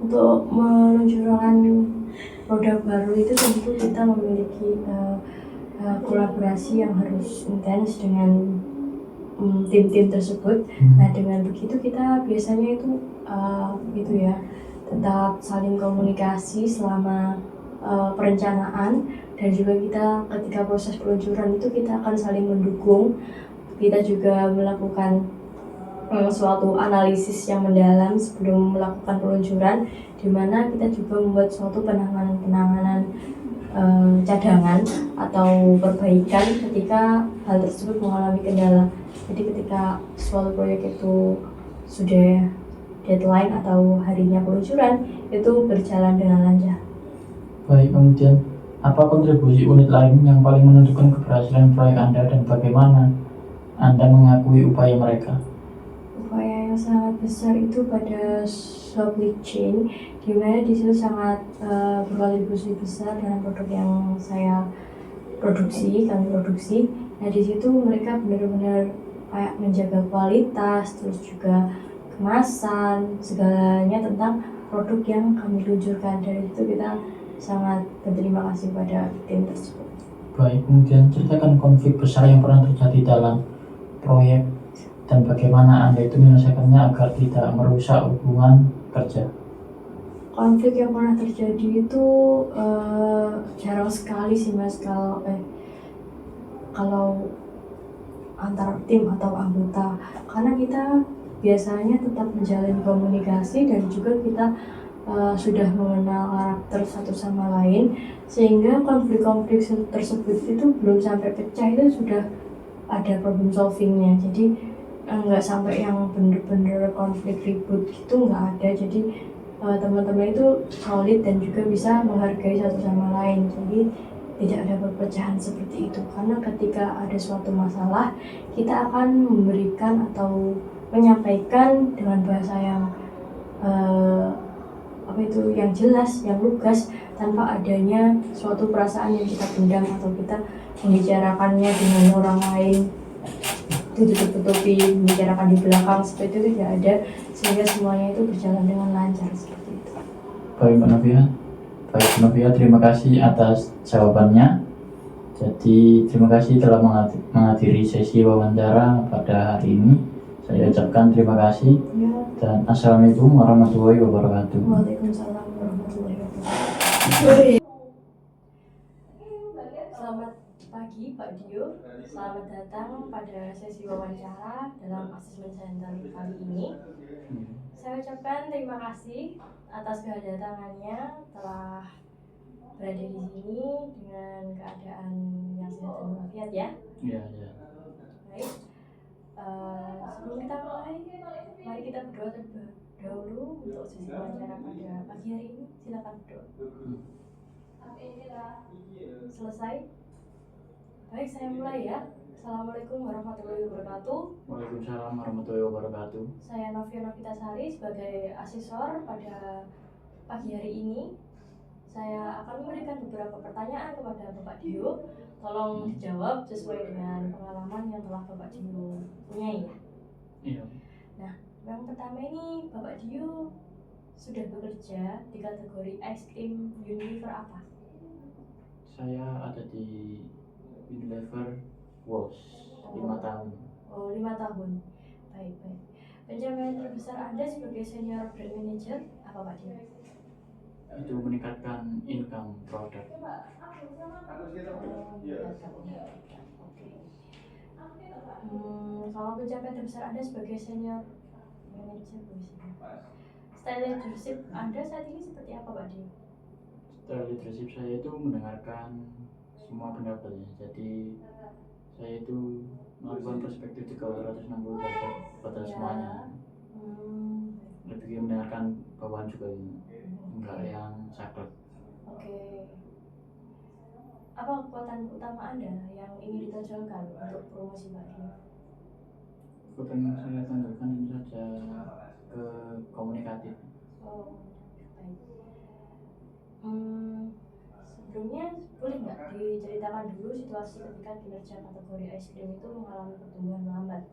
Untuk meluncurkan produk baru itu tentu kita memiliki kolaborasi yang harus intens dengan tim-tim tersebut. Nah, dengan begitu kita biasanya itu tetap saling komunikasi selama perencanaan, dan juga kita ketika proses peluncuran itu kita akan saling mendukung. Kita juga melakukan suatu analisis yang mendalam sebelum melakukan peluncuran, di mana kita juga membuat suatu penanganan cadangan atau perbaikan ketika hal tersebut mengalami kendala. Jadi ketika suatu proyek itu sudah deadline atau harinya peluncuran, itu berjalan dengan lancar. Baik, kemudian apa kontribusi unit lain yang paling menentukan keberhasilan proyek Anda dan bagaimana Anda mengakui upaya mereka? Upaya yang sangat besar itu pada supply chain, di mana di situ sangat berkontribusi besar dengan produk yang kami produksi. Nah, di situ mereka benar-benar kayak menjaga kualitas, terus juga kemasan, segalanya tentang produk yang kami luncurkan. Dari itu kita sangat berterima kasih pada tim tersebut. Baik, kemudian ceritakan konflik besar yang pernah terjadi dalam proyek dan bagaimana Anda itu menyelesaikannya agar tidak merusak hubungan kerja. Konflik yang pernah terjadi itu jarang sekali sih Mas, kalau antar tim atau anggota, karena kita biasanya tetap menjalin komunikasi dan juga kita sudah mengenal karakter satu sama lain, sehingga konflik-konflik tersebut itu belum sampai pecah itu sudah ada problem solvingnya. Jadi nggak sampai yang bener-bener konflik ribut gitu, nggak ada. Jadi teman-teman itu solid dan juga bisa menghargai satu sama lain. Jadi tidak ada perpecahan seperti itu, karena ketika ada suatu masalah kita akan memberikan atau menyampaikan dengan bahasa yang yang jelas, yang lugas, tanpa adanya suatu perasaan yang kita pendam atau kita membicarakannya dengan orang lain, tutup-tutupi, membicarakan di belakang, seperti itu tidak ada, sehingga semuanya itu berjalan dengan lancar seperti itu. Baik Mbak Novia, terima kasih atas jawabannya. Jadi terima kasih telah menghadiri sesi wawancara pada hari ini. Saya ucapkan terima kasih dan Assalamualaikum warahmatullahi wabarakatuh. Waalaikumsalam warahmatullahi wabarakatuh. Selamat pagi Pak Dio, selamat datang pada sesi wawancara dalam Assessment Center kali ini. Saya ucapkan terima kasih atas kedatangannya, telah berada di sini dengan keadaan yang sehat dan walafiat ya. Iya. Baik, sebelum kita mulai, mari kita berdoa terlebih dahulu untuk sesi wawancara pada pagi hari ini. Silakan berdoa. Selesai? Baik, saya mulai ya. Assalamualaikum warahmatullahi wabarakatuh. Waalaikumsalam warahmatullahi wabarakatuh. Saya Novia Novitasari sebagai asesor pada pagi hari ini. Saya akan memberikan beberapa pertanyaan kepada Bapak Dio. Tolong dijawab sesuai dengan pengalaman yang telah Bapak Dio punyai ya. Iya. Nah, yang pertama ini, Bapak Dio sudah bekerja di kategori Ice Cream Unilever apa? Saya ada di Unilever Walls 5 tahun. Oh, 5 tahun. Baik. Pencapaian terbesar Anda sebagai senior brand manager apa Pak Dio? Itu meningkatkan income produk. Kalau pencapaian terbesar Anda sebagai senior manajer posisi. Style leadership Anda saat ini seperti apa, Pak Di? Style leadership saya itu mendengarkan semua pendapat ya. Jadi saya itu melakukan perspektif 360 derajat pada Ya. semuanya. Hmm, Lebih mendengarkan bawahan juga ini, enggak yang saklek. Oke. Apa kekuatan utama Anda yang ingin ditonjolkan untuk promosi Pak Di? Kekuatan yang saya tonjolkan tentu saja ke komunikatif. Oh, baik. Sebelumnya boleh nggak diceritakan dulu situasi ketika kinerja kategori ice cream itu mengalami pertumbuhan lambat?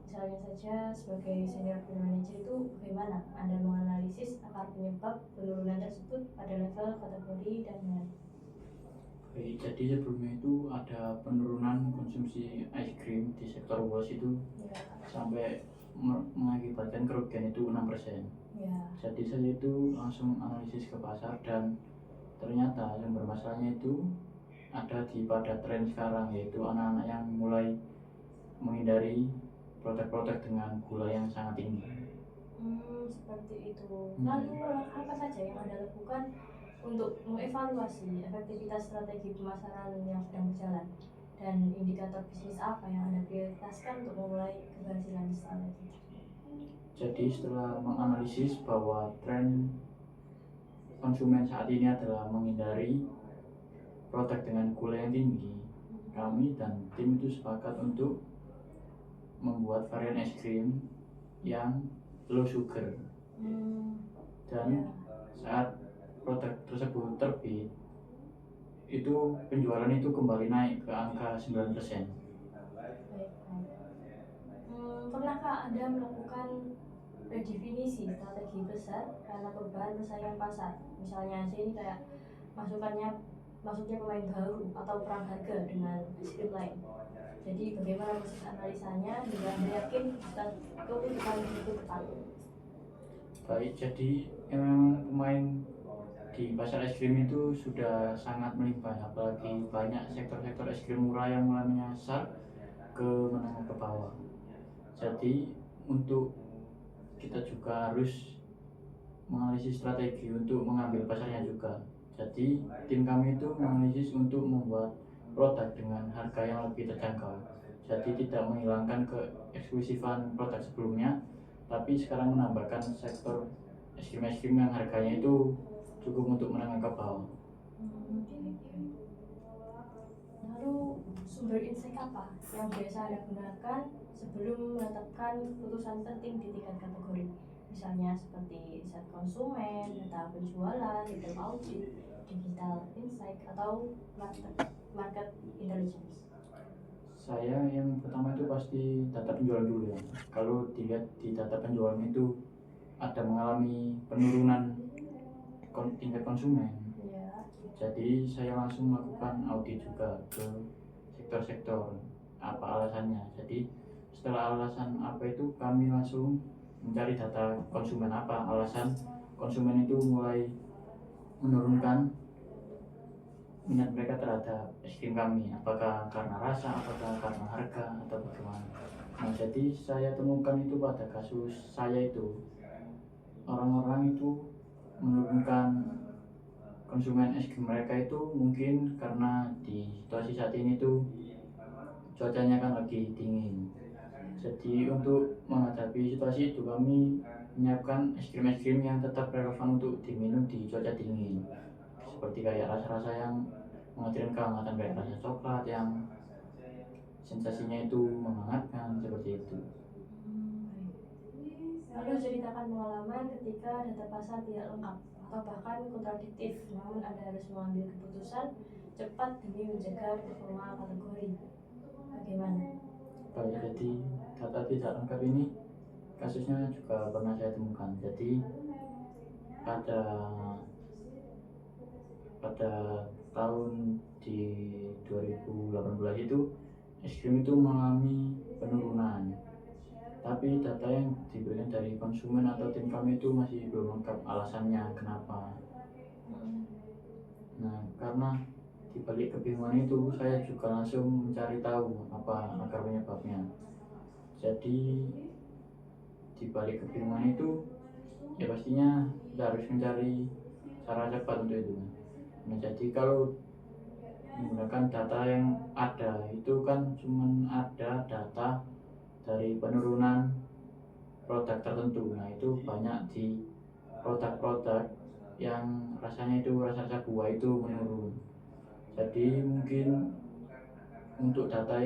Misalnya saja sebagai senior brand manager itu bagaimana Anda menganalisis akar penyebab penurunan tersebut pada level kategori dan merek? Baik, jadi sebelumnya itu ada penurunan konsumsi ice cream di sektor was itu Ya, sampai mengakibatkan kerugian itu 6%. ya, Jadi saya itu langsung analisis ke pasar dan ternyata sumber masalahnya itu ada pada tren sekarang, yaitu anak-anak yang mulai menghindari produk-produk dengan gula yang sangat tinggi. seperti itu. Lalu langkah apa saja yang Anda lakukan untuk mengevaluasi efektivitas strategi pemasaran yang sedang berjalan? Dan indikator bisnis apa yang Anda prioritaskan untuk memulai keberhasilan strategi? Jadi setelah menganalisis bahwa tren konsumen saat ini adalah menghindari produk dengan gula yang tinggi, kami dan tim itu sepakat untuk membuat varian es krim yang low sugar. Dan saat produk tersebut terbit, itu penjualan itu kembali naik ke angka 9%. Baik. Pernahkah Anda melakukan redefinisi strategi besar karena perubahan persaingan pasar? Misalnya aja ini kayak masuknya pemain baru atau perang harga dengan es krim lain. Jadi bagaimana proses analisanya hingga Anda yakin keputusan itu tepat? Baik, jadi memang pemain di pasar es krim itu sudah sangat melimpah, apalagi banyak sektor-sektor es krim murah yang mulai menyasar ke menengah ke bawah. Jadi untuk kita juga harus menganalisis strategi untuk mengambil pasarnya juga. Jadi tim kami itu menganalisis untuk membuat produk dengan harga yang lebih terjangkau. Jadi tidak menghilangkan keeksklusifan produk sebelumnya, tapi sekarang menambahkan sektor es krim yang harganya itu cukup untuk menengah ke bawah. Lalu sumber insight apa yang biasa Anda gunakan sebelum menetapkan keputusan penting di tingkat kategori? Misalnya seperti riset konsumen, data penjualan, retail audit, digital insight, atau market intelligence. Saya yang pertama itu pasti data penjualan dulu ya. Kalau dilihat di data penjualan itu ada mengalami penurunan tingkat konsumen. Ya. Jadi saya langsung melakukan audit juga ke sektor-sektor apa alasannya. Jadi setelah alasan apa itu kami langsung mencari data konsumen, apa alasan konsumen itu mulai menurunkan minat mereka terhadap es krim kami, apakah karena rasa, apakah karena harga, atau bagaimana. Nah, jadi saya temukan itu pada kasus saya itu orang-orang itu menurunkan konsumen es krim mereka itu mungkin karena di situasi saat ini tuh cuacanya kan lagi dingin. Jadi untuk menghadapi situasi itu kami menyiapkan es krim yang tetap relevan untuk diminum di cuaca dingin, seperti kayak rasa-rasa yang menghadirkan kehangatan, kayak rasa coklat yang sensasinya itu menghangatkan, seperti itu. Lalu ceritakan pengalaman ketika data pasar tidak lengkap atau bahkan kontradiktif, namun Anda harus mengambil keputusan cepat demi mencegah performa kategori. Bagaimana? Baik, jadi data tidak lengkap ini kasusnya juga pernah saya temukan. Jadi pada tahun di 2018 itu es krim itu mengalami penurunan, tapi data yang diberikan dari konsumen atau tim kami itu masih belum lengkap alasannya kenapa. Nah, karena dibalik kebingungan itu saya juga langsung mencari tahu apa akar penyebabnya. Jadi di balik kebingungan itu ya pastinya kita harus mencari cara cepat untuk itu. Nah, jadi kalau menggunakan data yang ada itu kan cuma ada data dari penurunan produk tertentu. Nah, itu banyak di produk-produk yang rasanya itu rasa buah itu menurun. Jadi mungkin untuk data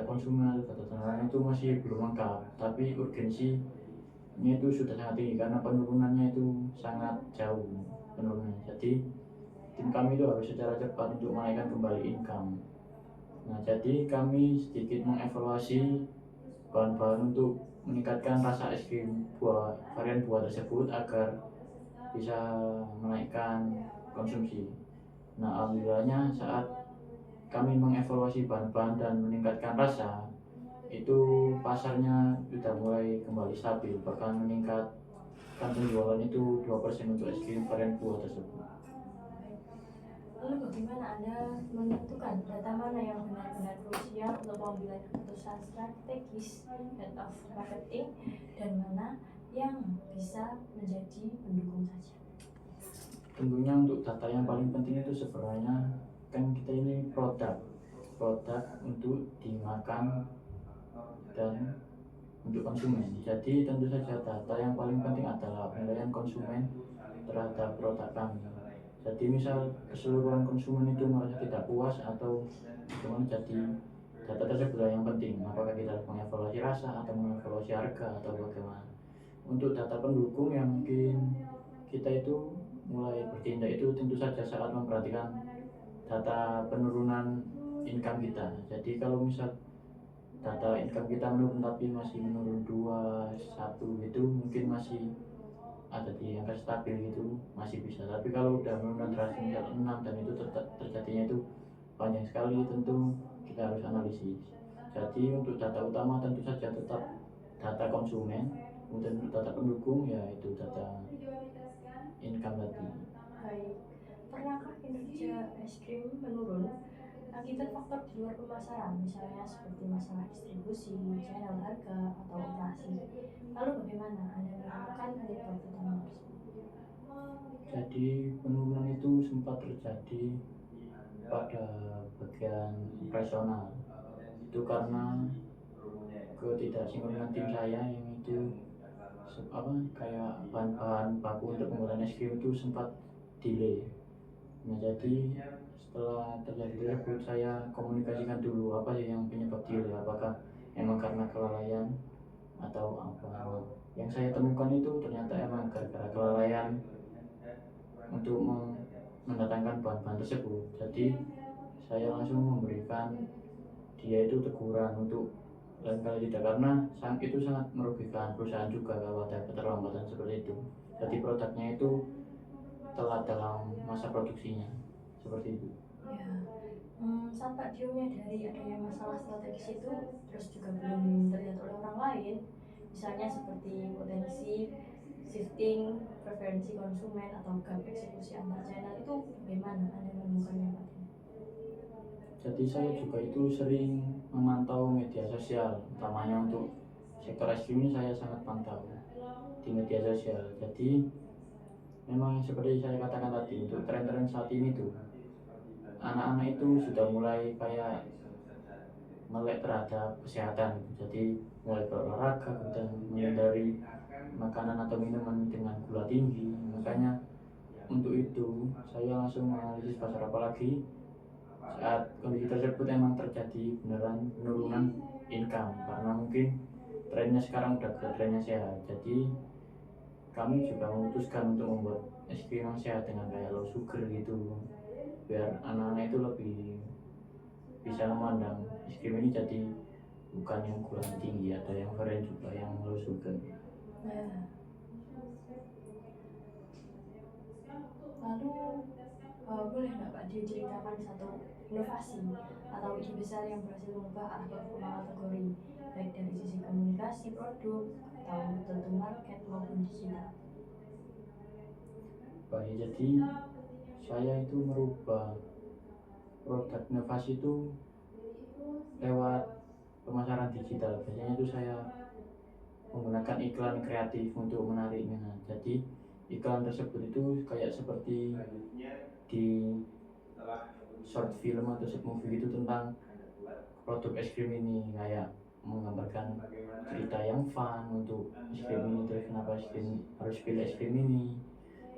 konsumen atau data nelayan itu masih belum lengkap, tapi urgensinya itu sudah sangat tinggi karena penurunannya itu sangat jauh penurunannya. Jadi tim kami itu harus secara cepat untuk menaikkan kembali income. Nah, jadi kami sedikit mengevaluasi bahan-bahan untuk meningkatkan rasa es krim varian buah tersebut agar bisa menaikkan konsumsi. Nah, alhamdulillahnya saat kami mengevaluasi bahan-bahan dan meningkatkan rasa, itu pasarnya sudah mulai kembali stabil, bahkan meningkatkan penjualan itu 2% untuk es krim varian buah tersebut. Lalu bagaimana Anda menentukan data mana yang benar-benar krusial untuk pengambilan keputusan strategis head of marketing dan mana yang bisa menjadi pendukung saja? Tentunya untuk data yang paling penting itu sebenarnya kan kita ini produk untuk dimakan dan untuk konsumen. Jadi tentu saja data yang paling penting adalah penilaian konsumen terhadap produk kami. Jadi misal keseluruhan konsumen itu merasa tidak puas atau bagaimana, jadi data tersebut yang penting. Apakah kita harus mengevaluasi rasa atau mengevaluasi harga atau bagaimana. Untuk data pendukung yang mungkin kita itu mulai bertindak itu tentu saja saat memperhatikan data penurunan income kita. Jadi kalau misal data income kita menurun tapi masih menurun 2, 1 gitu mungkin masih ada di angka stabil gitu masih bisa. Tapi kalau udah menurun drastis misal 6 dan itu terjadinya itu panjang sekali, tentu kita harus analisis. Jadi untuk data utama tentu saja tetap data konsumen, kemudian untuk data pendukung ya itu data income tadi. Baik, pernahkah kinerja es krim menurun akibat faktor di luar pemasaran, misalnya seperti masalah distribusi, channel harga, atau operasi? Lalu bagaimana Anda menemukan penyebab utama tersebut? Jadi penurunan itu sempat terjadi pada bagian operasional. Itu karena ketidaksinkronan tim saya yang itu kayak bahan-bahan baku untuk pembuatan es krim itu sempat delay. Nah, jadi setelah terjadi tersebut saya komunikasikan dulu apa sih yang penyebab delay, apakah emang karena kelalaian atau apa. Yang saya temukan itu ternyata emang gara-gara kelalaian untuk mendatangkan bahan-bahan tersebut. Jadi saya langsung memberikan dia itu teguran untuk lain kali tidak, karena itu sangat merugikan perusahaan juga kalau ada keterlambatan seperti itu. Jadi produknya itu telat dalam masa produksinya seperti itu. Ya, saat Pak Dio menyadari adanya masalah strategis itu terus juga belum terlihat oleh orang lain, misalnya seperti potensi shifting preferensi konsumen atau gap eksekusi antar channel, itu bagaimana Anda menemukannya Pak Dio? Jadi saya juga itu sering memantau media sosial, utamanya untuk sektor es krim ini saya sangat pantau di media sosial. Jadi memang seperti saya katakan tadi, untuk tren-tren saat ini tuh anak-anak itu sudah mulai kayak melek terhadap kesehatan. Jadi mulai berolahraga dan menghindari makanan atau minuman dengan gula tinggi. Makanya untuk itu saya langsung menganalisis pasar, apalagi saat kondisi tersebut emang terjadi beneran penurunan income karena mungkin trennya sekarang udah ke trennya sehat. Jadi kami juga memutuskan untuk membuat es krim yang sehat dengan kayak low sugar gitu, biar anak-anak itu lebih bisa memandang es krim ini jadi bukan yang gula tinggi, ada yang varian juga yang low sugar. Ya. Lalu boleh nggak Pak Dio ceritakan satu inovasi atau ide besar yang berhasil mengubah arah performa kategori, baik dari sisi komunikasi produk atau tentu market maupun digital? Baik, jadi saya itu merubah produk inovasi itu lewat pemasaran digital. Biasanya itu saya menggunakan iklan kreatif untuk menarik minat. Jadi iklan tersebut itu kayak seperti di short film atau short movie itu tentang produk es krim ini, kayak menggambarkan cerita yang fun untuk es krim ini, terus kenapa es krim harus pilih es krim ini.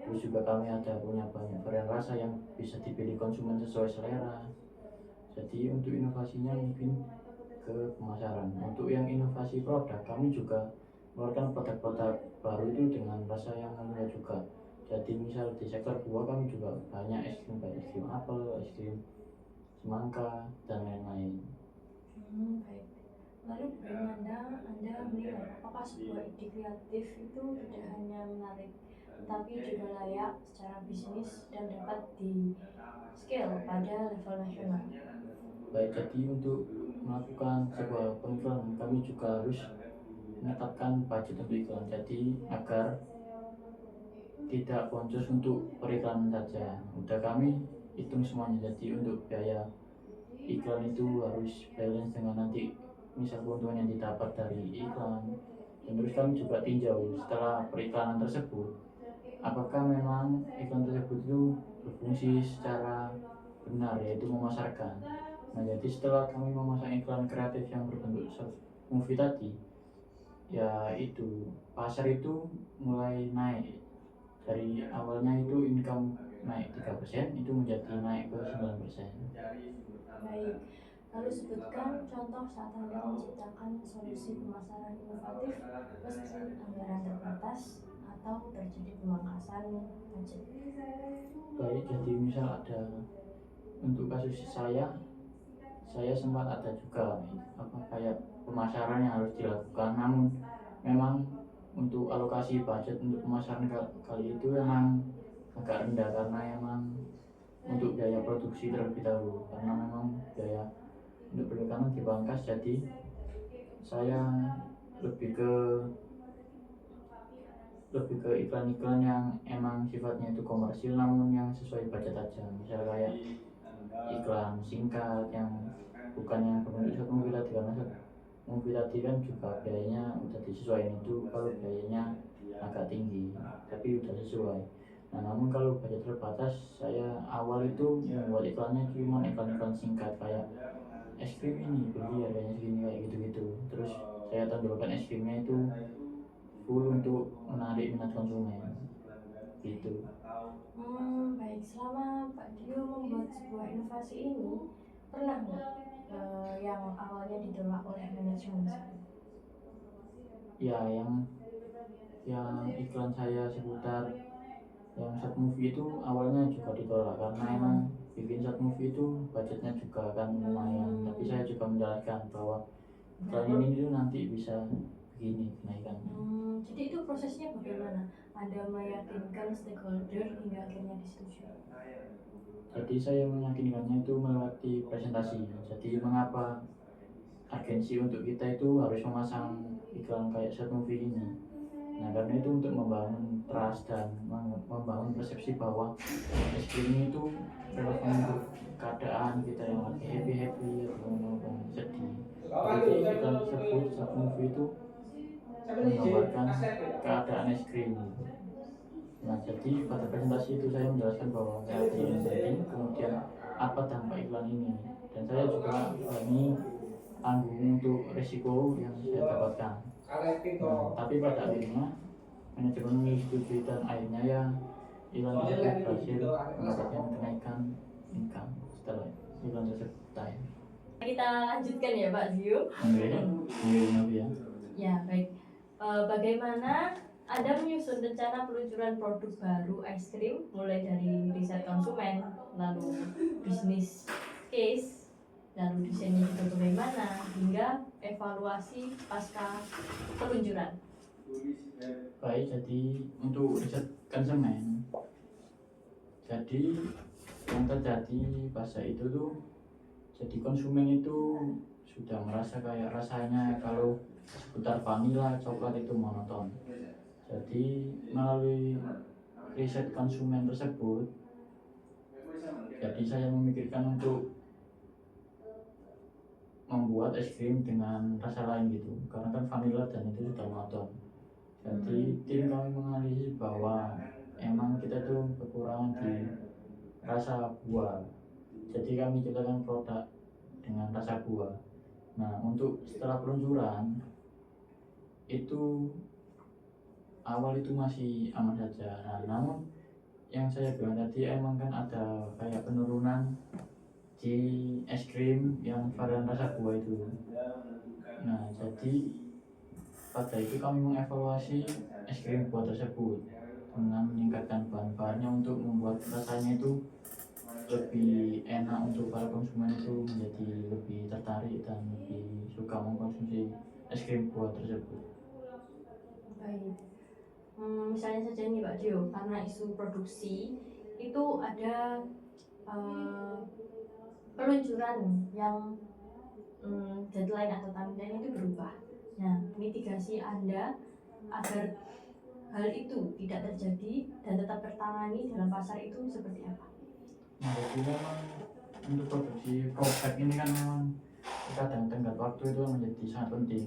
Terus juga kami ada punya banyak varian rasa yang bisa dipilih konsumen sesuai selera. Jadi untuk inovasinya mungkin ke pemasaran. Untuk yang inovasi produk, kami juga mengeluarkan produk-produk baru itu dengan rasa yang mulia juga. Jadi misal di sektor buah kami juga banyak es krim, kayak es krim apel, es krim semangka, dan lain-lain. Baik. Lalu bagaimana Anda menilai apakah sebuah ide kreatif itu tidak hanya menarik, tapi juga layak secara bisnis dan dapat di scale pada level nasional? Baik, jadi untuk melakukan sebuah pengiklanan kami juga harus menetapkan budget untuk iklan. Jadi agar tidak boncos untuk periklanan saja, udah kami hitung semuanya. Jadi untuk biaya iklan itu harus balance dengan nanti misal keuntungan yang didapat dari iklan. Dan terus kami juga tinjau setelah periklanan tersebut, apakah memang iklan tersebut itu berfungsi secara benar, yaitu memasarkan. Nah, jadi setelah kami memasang iklan kreatif yang berbentuk short movie tadi, ya itu pasar itu mulai naik. Dari awalnya itu income naik 3%, itu menjadi naik ke 9%. Baik, lalu sebutkan contoh saat Anda menciptakan solusi pemasaran inovatif meski anggaran terbatas atau terjadi pemangkasan budget. Baik, jadi misal ada untuk kasus saya sempat ada juga kayak pemasaran yang harus dilakukan, namun memang untuk alokasi budget untuk pemasaran kali itu memang agak rendah karena memang untuk biaya produksi terlebih dahulu, karena memang biaya untuk periklanan dipangkas. Jadi saya lebih ke iklan-iklan yang emang sifatnya itu komersil namun yang sesuai budget aja. Misalnya kayak iklan singkat yang bukan yang berbentuk short movie tadi, karena short movie tadi kan juga biayanya udah disesuaikan, itu kalau biayanya agak tinggi tapi udah sesuai. Nah, namun kalau budget terbatas, saya awal itu membuat iklannya cuma iklan-iklan singkat kayak es krim ini beli harganya segini, kayak gitu-gitu. Terus saya tonjolkan es krimnya itu full untuk menarik minat konsumen gitu. Baik, selama Pak Dio membuat sebuah inovasi ini, pernah nggak yang awalnya ditolak oleh manajemen? Ya, yang iklan saya seputar yang short movie itu awalnya juga ditolak karena emang bikin short movie itu budgetnya juga kan lumayan. Tapi saya juga menjelaskan bahwa iklan ini itu nanti bisa begini kenaikannya. Jadi itu prosesnya bagaimana? Anda meyakinkan stakeholder hingga akhirnya disetujui? Jadi saya meyakinkannya itu melewati presentasi. Jadi mengapa agensi untuk kita itu harus memasang iklan kayak short movie ini? Nah, karena itu untuk membangun trust dan membangun persepsi bahwa es krim itu relevan untuk keadaan kita yang lagi happy atau sedih. Jadi iklan tersebut short movie itu menggambarkan keadaan es krim. Nah, jadi pada presentasi itu saya menjelaskan bahwa kreatif yang penting, kemudian apa dampak iklan ini, dan saya juga berani tanggung untuk risiko yang saya dapatkan. Nah, tapi pada akhirnya manajemen menyetujui dan akhirnya ya iklan tersebut berhasil mendapatkan kenaikan income setelah iklan tersebut tayang. Kita lanjutkan ya Pak Dio. Ya. Ya, baik. Bagaimana Anda menyusun rencana peluncuran produk baru es krim mulai dari riset konsumen, lalu bisnis case, lalu desainnya juga bagaimana, hingga evaluasi pasca peluncuran? Baik, jadi untuk riset konsumen, jadi yang terjadi pada itu tuh, jadi konsumen itu sudah merasa kayak rasanya kalau seputar vanila, coklat itu monoton. Jadi melalui riset konsumen tersebut, jadi saya memikirkan untuk membuat es krim dengan rasa lain gitu, karena kan vanilla dan itu sudah monoton. Jadi tim kami menganalisis bahwa emang kita tuh kekurangan di rasa buah, jadi kami ciptakan produk dengan rasa buah. Nah, untuk setelah peluncuran itu awal itu masih aman saja. Nah, namun yang saya bilang tadi emang kan ada kayak penurunan di es krim yang varian rasa buah itu. Nah, jadi pada itu kami mengevaluasi es krim buah tersebut dengan meningkatkan bahan-bahannya untuk membuat rasanya itu lebih enak untuk para konsumen, itu menjadi lebih tertarik dan lebih suka mengkonsumsi es krim buah tersebut. Baik. Misalnya saja nih Pak Dio, karena isu produksi itu ada peluncuran yang deadline atau timeline itu berubah. Nah, mitigasi Anda agar hal itu tidak terjadi dan tetap tertangani dalam pasar itu seperti apa? Nah, jadi memang untuk produksi produk ini kan memang kadang tenggat waktu itu menjadi sangat penting.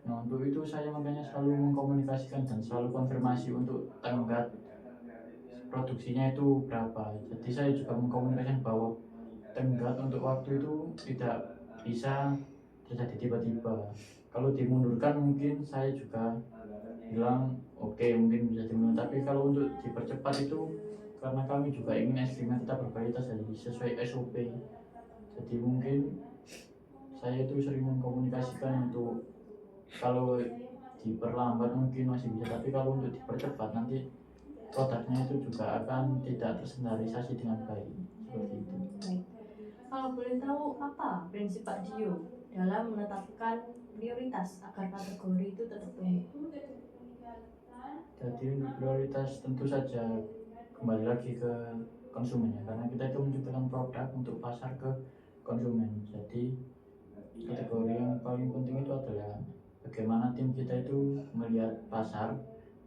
Nah, untuk itu saya makanya selalu mengkomunikasikan dan selalu konfirmasi untuk tenggat produksinya itu berapa. Jadi saya juga mengkomunikasikan bahwa tenggat untuk waktu itu tidak bisa terjadi tiba-tiba. Kalau dimundurkan mungkin saya juga bilang oke, mungkin bisa dimundurkan, tapi kalau untuk dipercepat itu karena kami juga ingin es krimnya tetap berkualitas jadi sesuai SOP. Jadi mungkin saya itu sering mengkomunikasikan untuk kalau diperlambat mungkin masih bisa, tapi kalau untuk dipercepat nanti produknya itu juga akan tidak terstandarisasi dengan baik, seperti itu. Baik. Kalau boleh tahu apa prinsip Pak Dio dalam menetapkan prioritas agar kategori itu tetap tumbuh? Jadi untuk prioritas tentu saja kembali lagi ke konsumen ya, karena kita itu menciptakan produk untuk pasar ke konsumen. Jadi kategori yang paling penting itu adalah bagaimana tim kita itu melihat pasar,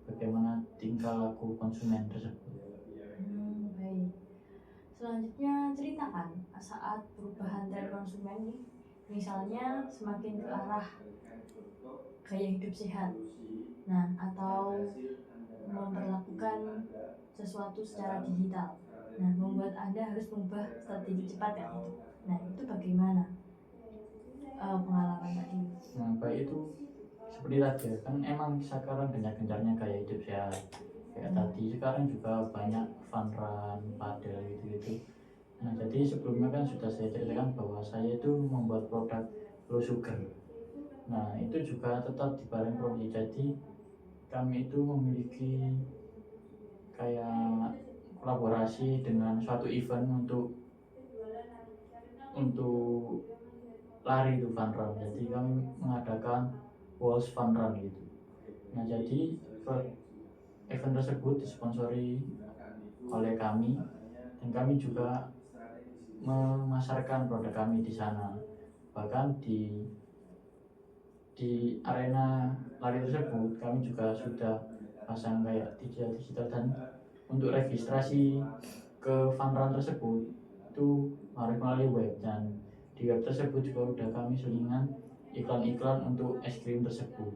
bagaimana tingkah laku konsumen tersebut. Baik. Selanjutnya ceritakan saat perubahan tren konsumen nih, misalnya semakin ke arah gaya hidup sehat, nah atau memperlakukan sesuatu secara digital. Nah, membuat Anda harus mengubah strategi cepat ya itu. Nah, itu bagaimana pengalaman tadi? Nah, baik itu seperti tadi ya, kan emang sekarang gencar-gencarnya gaya hidup sehat. Kayak tadi sekarang juga banyak fun run, padel gitu-gitu. Nah, jadi sebelumnya kan sudah saya ceritakan bahwa saya itu membuat produk low sugar. Nah, itu juga tetap dibarengi promosi. Jadi kami itu memiliki kayak kolaborasi dengan suatu event untuk lari itu fun run. Jadi kami mengadakan Walls Fun Run gitu. Nah, jadi event tersebut disponsori oleh kami dan kami juga memasarkan produk kami di sana. Bahkan di arena lari tersebut kami juga sudah pasang kayak digital, dan untuk registrasi ke fun run tersebut itu harus melalui web, dan di web tersebut juga udah kami selingan iklan-iklan untuk es krim tersebut.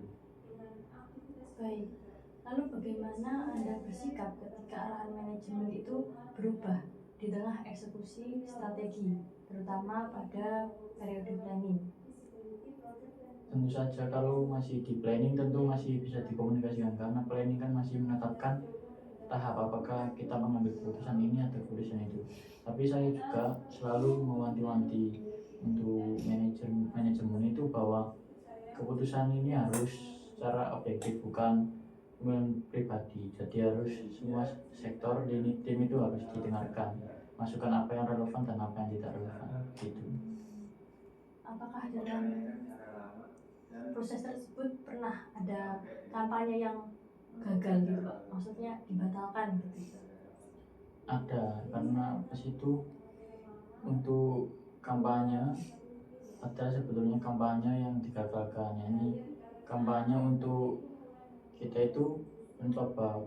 Baik. Lalu bagaimana Anda bersikap ketika arahan manajemen itu berubah di tengah eksekusi strategi, terutama pada periode planning? Tentu saja kalau masih di planning tentu masih bisa dikomunikasikan, karena planning kan masih menetapkan tahap apakah kita mengambil keputusan ini atau keputusan itu. Tapi saya juga selalu mewanti-wanti untuk manajemen itu bahwa keputusan ini harus secara objektif, bukan pribadi. Jadi harus semua sektor di tim itu harus didengarkan, masukan apa yang relevan dan apa yang tidak relevan gitu. Apakah dalam proses tersebut pernah ada kampanye yang gagal gitu Pak? Maksudnya dibatalkan gitu? Ada, karena pas itu untuk kampanye ada sebetulnya kampanye yang digagalkan. Ini kampanye untuk kita itu mencoba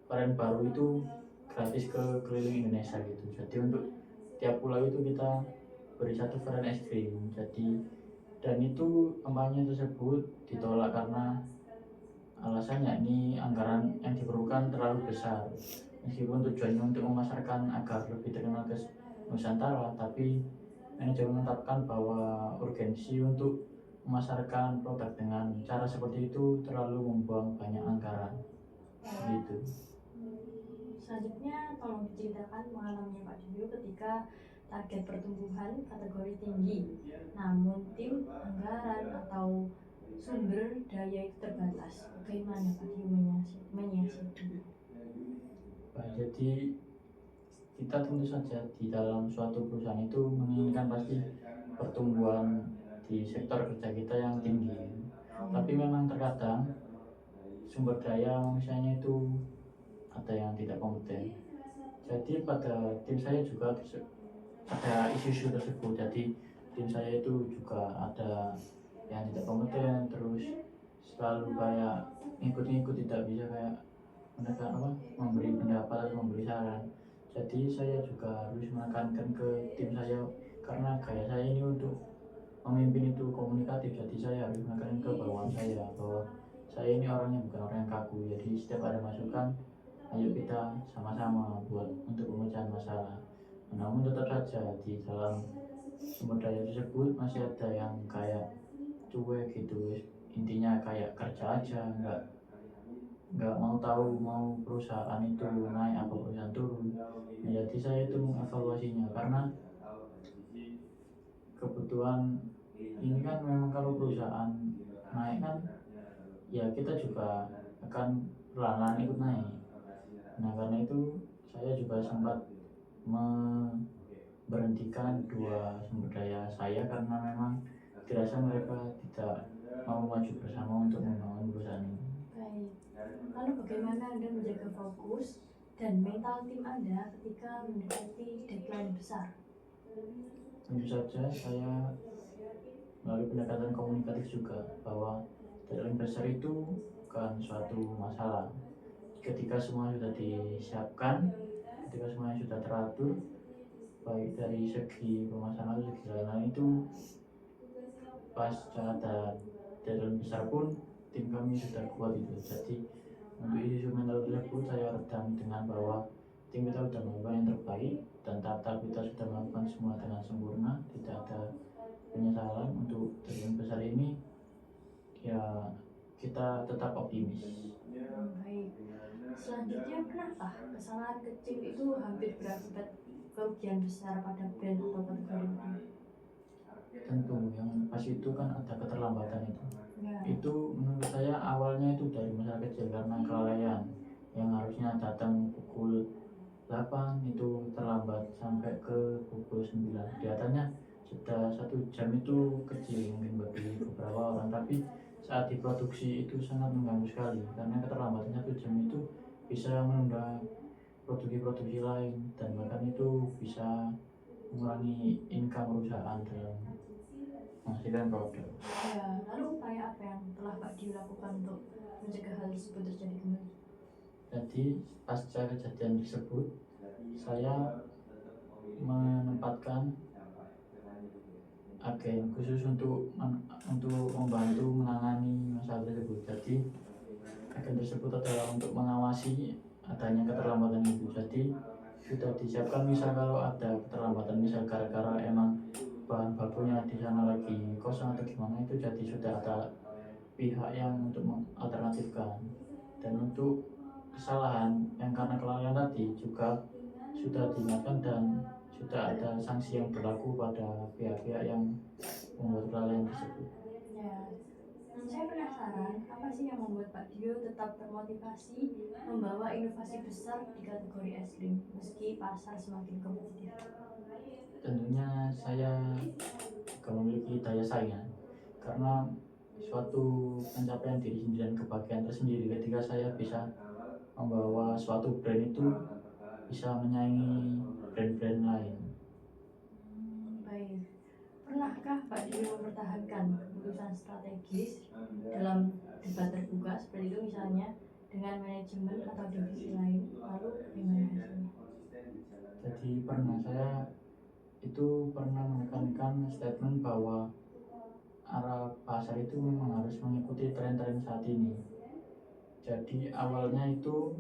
varian baru itu gratis ke keliling Indonesia gitu. Jadi untuk tiap pulau itu kita beri satu varian es krim. Jadi dan itu kampanye tersebut ditolak karena alasannya ini anggaran yang diperlukan terlalu besar. Meskipun tujuannya untuk memasarkan agar lebih terkenal ke Nusantara, tapi manajemen menetapkan bahwa urgensi untuk memasarkan produk dengan cara seperti itu terlalu membuang banyak anggaran. Gitu. Selanjutnya, tolong diceritakan pengalamannya Pak Dio ketika target pertumbuhan kategori tinggi, namun tim, anggaran, atau sumber daya itu terbatas. Bagaimana Pak Dio menyiasati? Jadi kita tentu saja di dalam suatu perusahaan itu menginginkan pasti pertumbuhan di sektor kerja kita yang tinggi. Tapi memang terkadang sumber daya manusianya itu ada yang tidak kompeten. Jadi pada tim saya juga ada isu-isu tersebut. Jadi tim saya itu juga ada yang tidak kompeten, terus selalu kayak ngikut-ngikut, tidak bisa kayak menekan memberi pendapat atau memberi saran. Jadi saya juga harus menekankan ke tim saya karena gaya saya ini untuk memimpin itu komunikatif. Jadi saya harus menekankan ke bawahan saya bahwa saya ini orangnya bukan orang yang kaku. Jadi setiap ada masukan, ayo kita sama-sama buat untuk pemecahan masalah. Namun tetap saja di dalam sumber daya tersebut masih ada yang kayak cuek gitu. Intinya kayak kerja aja, nggak mau tahu mau perusahaan itu naik apa perusahaan turun. Jadi saya itu mengevaluasinya karena kebutuhan ini kan memang kalau perusahaan naik kan ya kita juga akan perlahan ikut naik. Nah karena itu saya juga sempat memberhentikan dua sumber daya saya karena memang dirasa mereka tidak mau maju bersama untuk membangun perusahaan ini. Baik, lalu bagaimana Anda menjaga fokus dan mental tim Anda ketika mendekati deadline besar? Tentu saja saya melalui pendekatan komunikatif juga bahwa deadline besar itu bukan suatu masalah. Ketika semua sudah disiapkan, ketika semuanya sudah teratur, baik dari segi pemasaran atau segi lain itu, pas ada deadline besar pun tim kami sudah kuat itu. Jadi untuk isu mental tersebut saya redam dengan bahwa tim kita sudah melakukan yang terbaik dan tahap kita sudah melakukan semua dengan sempurna, tidak ada penyesalan. Untuk deadline besar ini ya kita tetap optimis. Baik, selanjutnya pernahkah kesalahan kecil itu hampir berakibat kerugian besar pada brand atau kategori? Tentu yang pas itu kan ada keterlambatan itu. Ya. Itu menurut saya awalnya itu dari masalah kecil karena kelalaian yang harusnya datang pukul 8 itu terlambat sampai ke pukul 9. Kelihatannya sudah 1 jam itu kecil mungkin bagi beberapa orang, tapi saat diproduksi itu sangat mengganggu sekali karena keterlambatan 1 jam itu bisa menunda produksi lain dan bahkan itu bisa mengurangi income perusahaan dalam menghasilkan produk. Ya, lalu upaya apa yang telah Pak Dio lakukan untuk mencegah hal tersebut terjadi kembali? Jadi pasca kejadian tersebut saya menempatkan agen khusus untuk membantu menangani masalah tersebut. Jadi agen tersebut adalah untuk mengawasi adanya keterlambatan itu. Jadi sudah disiapkan misal kalau ada keterlambatan misal gara-gara emang bahan bakunya di sana lagi kosong atau gimana, itu jadi sudah ada pihak yang untuk mengalternatifkan. Dan untuk kesalahan yang karena kelalaian tadi juga sudah diingatkan dan sudah ada sanksi yang berlaku pada pihak-pihak yang membuat kelalaian tersebut. Ya, saya penasaran apa sih yang membuat Pak Dio tetap termotivasi membawa inovasi besar di kategori es krim meski pasar semakin kompetitif? Tentunya saya juga memiliki daya saing karena suatu pencapaian diri sendiri dan kebahagiaan tersendiri ketika saya bisa membawa suatu brand itu bisa menyaingi brand-brand lain. Baik, pernahkah Pak Dio mempertahankan keputusan strategis dalam debat terbuka seperti itu misalnya dengan manajemen atau divisi lain, lalu bagaimana hasilnya? Jadi pernah saya itu pernah menekankan statement bahwa arah pasar itu memang harus mengikuti tren-tren saat ini. Jadi awalnya itu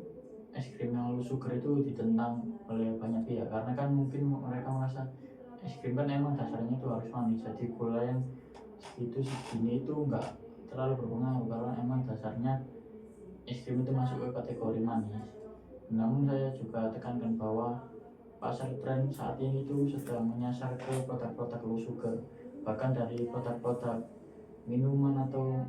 es krim yang low sugar itu ditentang oleh banyak pihak karena kan mungkin mereka merasa es krim kan emang dasarnya itu harus manis, jadi gula yang segitu segini itu enggak terlalu berpengaruh karena emang dasarnya es krim itu masuk ke kategori manis. Namun saya juga tekankan bahwa pasar tren saat ini itu sedang menyasar ke produk-produk low sugar, bahkan dari produk-produk minuman atau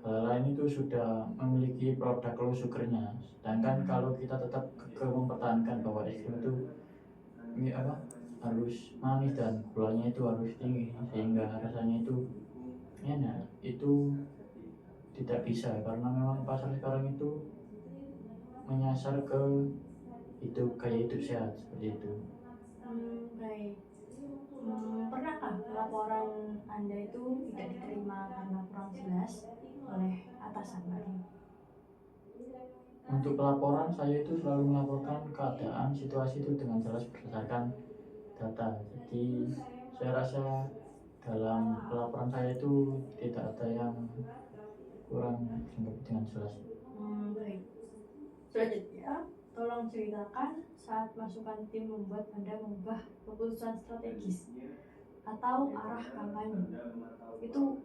hal lain itu sudah memiliki produk low sugarnya. Sedangkan kalau kita tetap mempertahankan bahwa es krim itu harus manis dan gulanya itu harus tinggi sehingga rasanya itu enak, itu tidak bisa karena memang pasar sekarang itu menyasar ke gaya hidup sehat seperti itu. Baik. Pernahkah laporan Anda itu tidak diterima karena kurang jelas oleh atasan Mbak Dio? Untuk pelaporan, saya itu selalu melaporkan keadaan situasi itu dengan jelas berdasarkan data. Jadi saya rasa dalam pelaporan saya itu tidak ada yang kurang dengan jelas. Baik. Selanjutnya, tolong ceritakan saat masukan tim membuat Anda mengubah keputusan strategis atau arah kampanye. Itu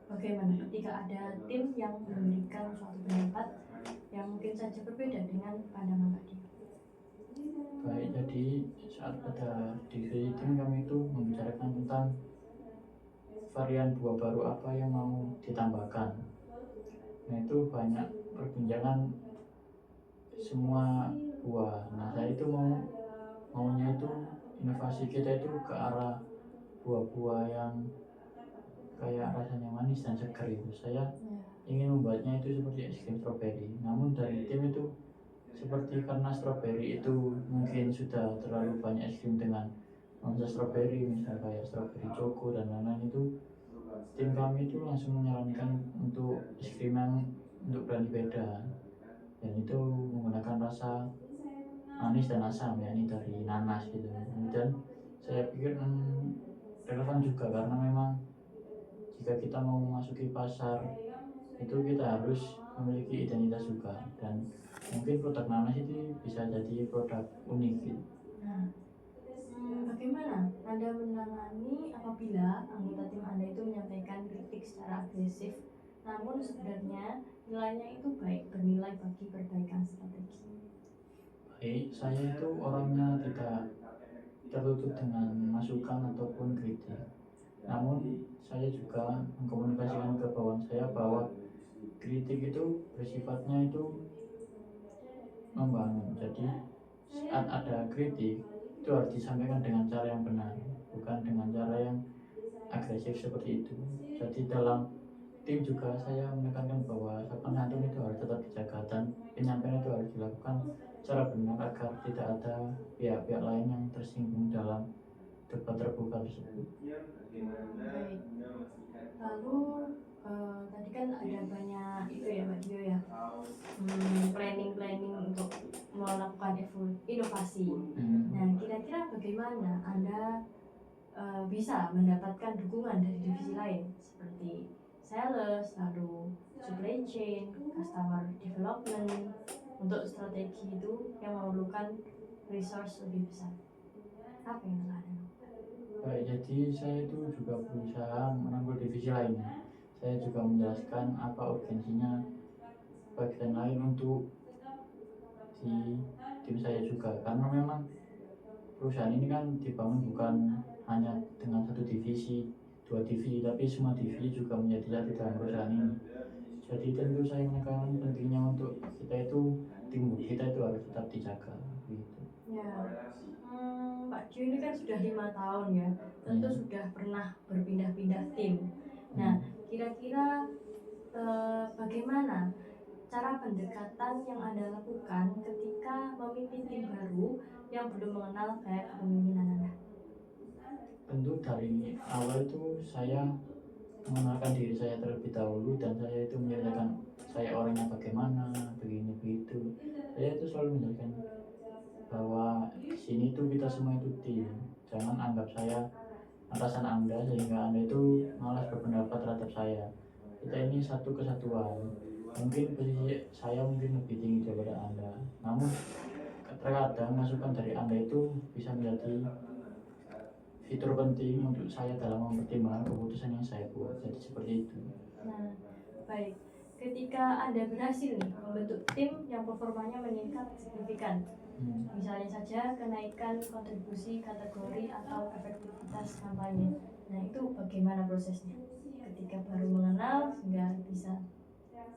bagaimana ketika ada tim yang memberikan suatu pendapat yang mungkin saja berbeda dengan pandangan Mbak Dio? Baik, jadi saat pada divisi tim kami itu membicarakan tentang varian buah baru apa yang mau ditambahkan. Nah itu banyak perbincangan semua buah. Nah saya itu maunya itu inovasi kita itu ke arah buah-buah yang kayak rasanya manis dan segar itu. Saya ingin membuatnya itu seperti es krim stroberi. Namun dari tim itu seperti karena stroberi itu mungkin sudah terlalu banyak es krim dengan nuansa stroberi, misalnya kayak stroberi choco dan lain-lain, itu tim kami itu langsung menyarankan untuk es krim yang untuk brand beda dan itu menggunakan rasa manis dan asam, yakni dari nanas gitu. Dan saya pikir relevan juga karena memang jika kita mau memasuki pasar itu kita harus memiliki identitas juga, dan mungkin produk nanas itu bisa jadi produk unik gitu. Bagaimana Anda menangani apabila anggota tim Anda itu menyampaikan kritik secara agresif, namun sebenarnya nilainya itu baik, bernilai bagi perbaikan strategi? Baik, saya itu orangnya tidak tertutup dengan masukan ataupun kritik. Namun saya juga mengkomunikasikan ke bawahan saya bahwa kritik itu bersifatnya itu membangun. Jadi saat ada kritik itu harus disampaikan dengan cara yang benar, bukan dengan cara yang agresif seperti itu. Jadi dalam tim juga saya menekankan bahwa sopan santun itu harus tetap dijaga dan penyampaian itu harus dilakukan secara benar agar tidak ada pihak-pihak lain yang tersinggung dalam debat terbuka tersebut. Baik. Lalu tadi kan ada banyak itu ya Mbak Dio ya, planning untuk melakukan inovasi. Nah kira-kira bagaimana Anda bisa mendapatkan dukungan dari divisi lain seperti sales, lalu supply chain, customer development untuk strategi itu yang memerlukan resource lebih besar? Apa yang telah Anda lakukan? Baik, jadi saya itu juga berusaha merangkul divisi lainnya. Saya juga menjelaskan apa urgensinya bagian lain untuk di tim saya juga, karena memang perusahaan ini kan dibangun bukan hanya dengan satu divisi, dua divisi, tapi semua divisi juga menjadi satu dalam perusahaan ini. Jadi tentu saya menekankan pentingnya untuk kita itu tim kita itu harus tetap dijaga gitu. Ya, Pak Dio ini kan sudah 5 tahun ya, tentu sudah pernah berpindah-pindah tim. Nah, kira-kira bagaimana cara pendekatan yang Anda lakukan ketika memimpin tim baru yang belum mengenal kayak kepemimpinan Anda? Tentu dari awal itu saya mengenalkan diri saya terlebih dahulu dan saya itu menceritakan saya orangnya bagaimana, begini begitu. Saya itu selalu menjelaskan bahwa di sini itu kita semua itu tim. Jangan anggap saya atasan Anda sehingga Anda itu malas berpendapat terhadap saya. Kita ini satu kesatuan. Mungkin posisi saya mungkin lebih tinggi daripada Anda. Namun terkadang masukan dari Anda itu bisa menjadi fitur penting untuk saya dalam mempertimbangkan keputusan yang saya buat. Jadi seperti itu. Nah, baik. Ketika Anda berhasil nih membentuk tim yang performanya meningkat signifikan, misalnya saja kenaikan kontribusi kategori atau efektivitas kampanye. Nah, itu bagaimana prosesnya? Ketika baru mengenal sehingga bisa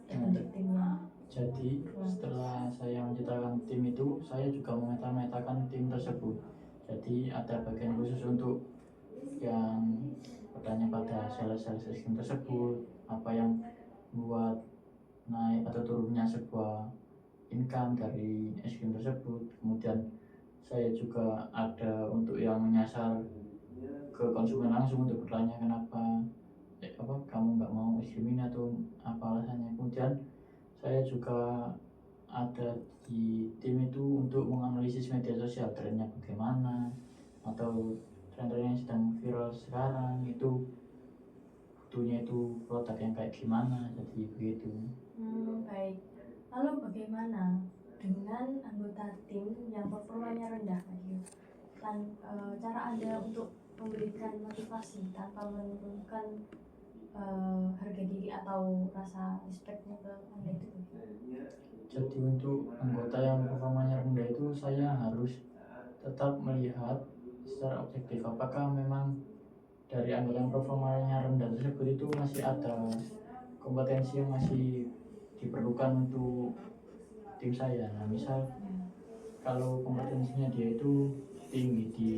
terbentuk timnya. Jadi setelah saya menciptakan tim itu, saya juga memeta-metakan tim tersebut. Jadi ada bagian khusus untuk yang bertanya pada sales-sales sistem tersebut, apa yang membuat naik atau turunnya sebuah income dari es krim tersebut. Kemudian saya juga ada untuk yang menyasar ke konsumen langsung untuk bertanya kenapa kamu nggak mau es krim ini atau apa alasannya. Kemudian saya juga ada di tim itu untuk menganalisis media sosial, trennya bagaimana atau tren-tren yang sedang viral sekarang itu butuhnya itu produk yang kayak gimana, jadi begitu. Baik. Lalu bagaimana dengan anggota tim yang performanya rendah, Pak Dio? Cara Anda untuk memberikan motivasi tanpa menurunkan harga diri atau rasa respectnya ke Anda itu? Jadi untuk anggota yang performanya rendah itu saya harus tetap melihat secara objektif apakah memang dari anggota yang performanya rendah tersebut itu masih ada kompetensi yang masih diperlukan untuk tim saya. Nah, misal kalau kompetensinya dia itu tinggi di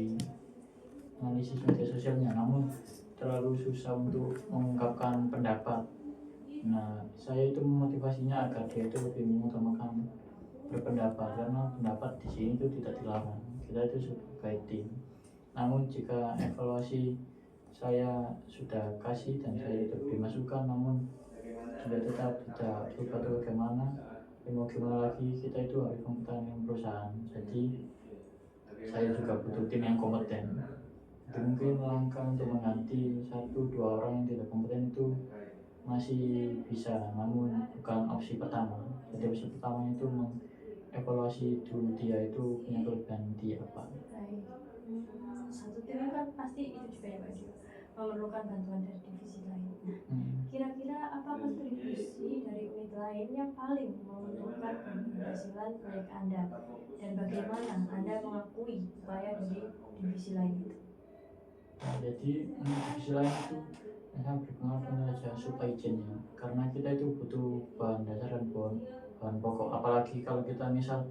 analisis media sosialnya namun terlalu susah untuk mengungkapkan pendapat, nah saya itu memotivasinya agar dia itu lebih mengutamakan berpendapat karena pendapat di sini itu tidak dilarang, kita itu sebagai tim. Namun jika evaluasi saya sudah kasih dan saya itu beri masukan namun sudah tetap tidak berubah atau bagaimana, mau gimana lagi, kita itu harus mempertahankan perusahaan. Jadi saya juga butuh tim yang kompeten. Jadi mungkin langkah untuk mengganti 1-2 orang yang tidak kompeten itu masih bisa, namun bukan opsi pertama. Jadi opsi pertama itu mengevaluasi dulu dia itu punya kelebihan di apa. Satu tim kan pasti itu juga ya Pak Dio, memerlukan bantuan dari divisi lain. Kira-kira apa kontribusi dari unit lain yang paling menguntungkan keberhasilan proyek Anda dan bagaimana Anda mengakui upaya dari divisi lain itu? Nah, jadi divisi lain itu yang sangat berpengaruh saja supply chain-nya, karena kita itu butuh bahan dasar dan bahan pokok. Apalagi kalau kita misal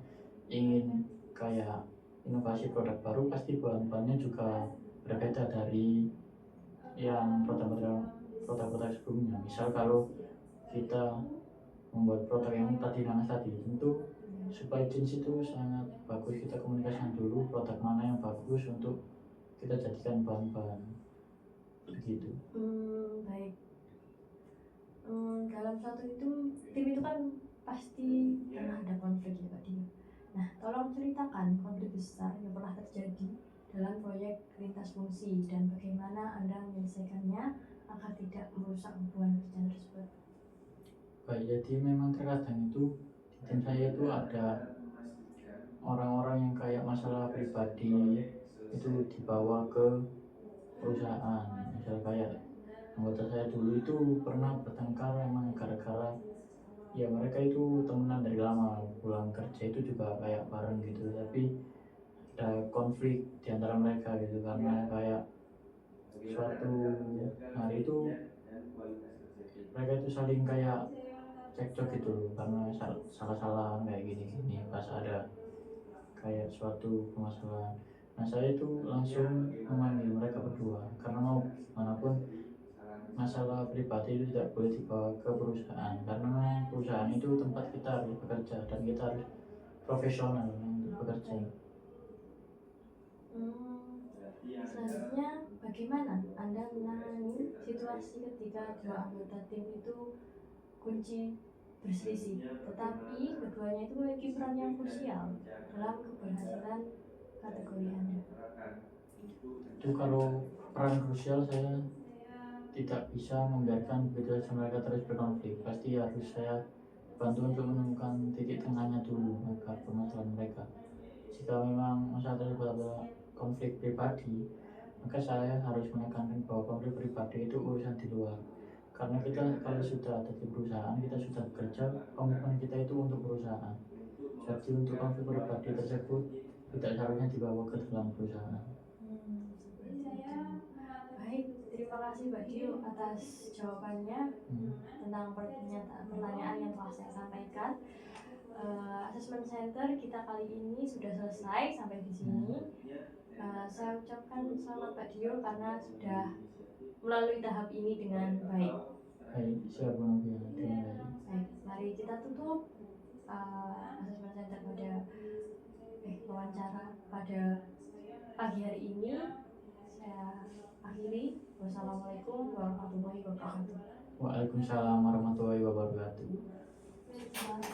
ingin kayak inovasi produk baru, pasti bahan-bahannya juga berbeda dari yang produk-produk sebelumnya. Misal kalau kita membuat produk yang tadi nanas tadi, tentu supply chain itu sangat bagus, kita komunikasikan dulu produk mana yang bagus untuk kita jadikan bahan-bahan begitu. Baik. Dalam suatu tim itu kan pasti pernah ada konflik ya Pak Dio. Nah, tolong ceritakan konflik besar yang pernah terjadi dalam proyek lintas fungsi dan bagaimana Anda menyelesaikannya agar tidak merusak hubungan kerja tersebut. Baik, jadi memang terkadang itu di tim saya itu ada orang-orang yang kayak masalah pribadi itu dibawa ke perusahaan. Misal kayak anggota saya dulu itu pernah bertengkar memang gara-gara ya mereka itu temenan dari lama, pulang kerja itu juga kayak bareng gitu, tapi ada konflik di antara mereka gitu karena kayak suatu hari itu mereka itu saling kayak cekcok gitu karena salah-salah kayak gini pas ada kayak suatu permasalahan. Nah saya itu langsung memanggil mereka berdua karena mau gimana pun masalah pribadi itu tidak boleh dibawa ke perusahaan karena perusahaan itu tempat kita harus bekerja dan kita harus profesional untuk bekerja. Selanjutnya, bagaimana Anda menangani situasi ketika dua anggota tim itu kunci berselisih, tetapi keduanya itu memiliki peran yang krusial dalam keberhasilan kategori Anda? Itu kalau peran krusial saya tidak bisa membiarkan begitu saja mereka terus berkonflik. Pasti harus saya bantu untuk menemukan titik tengahnya dulu agar permasalahan mereka. Jika memang masalah tersebut adalah konflik pribadi, maka saya harus menekankan bahwa konflik pribadi itu urusan di luar. Karena kita kalau sudah ada di perusahaan, kita sudah bekerja, komitmen kita itu untuk perusahaan. Jadi untuk konflik pribadi tersebut tidak seharusnya dibawa ke dalam perusahaan. Seperti itu. Baik, terima kasih Mbak Dio atas jawabannya tentang pertanyaan yang telah saya sampaikan. Assessment Center kita kali ini sudah selesai sampai di sini. Saya ucapkan selamat Mbak Dio karena sudah melalui tahap ini dengan baik. Baik, siap Bu Novia. Terima kasih. Baik, mari kita tutup Assessment Center pada wawancara pada pagi hari ini. Saya akhiri. Wassalamualaikum warahmatullahi wabarakatuh. Waalaikumsalam warahmatullahi wabarakatuh. Selamat.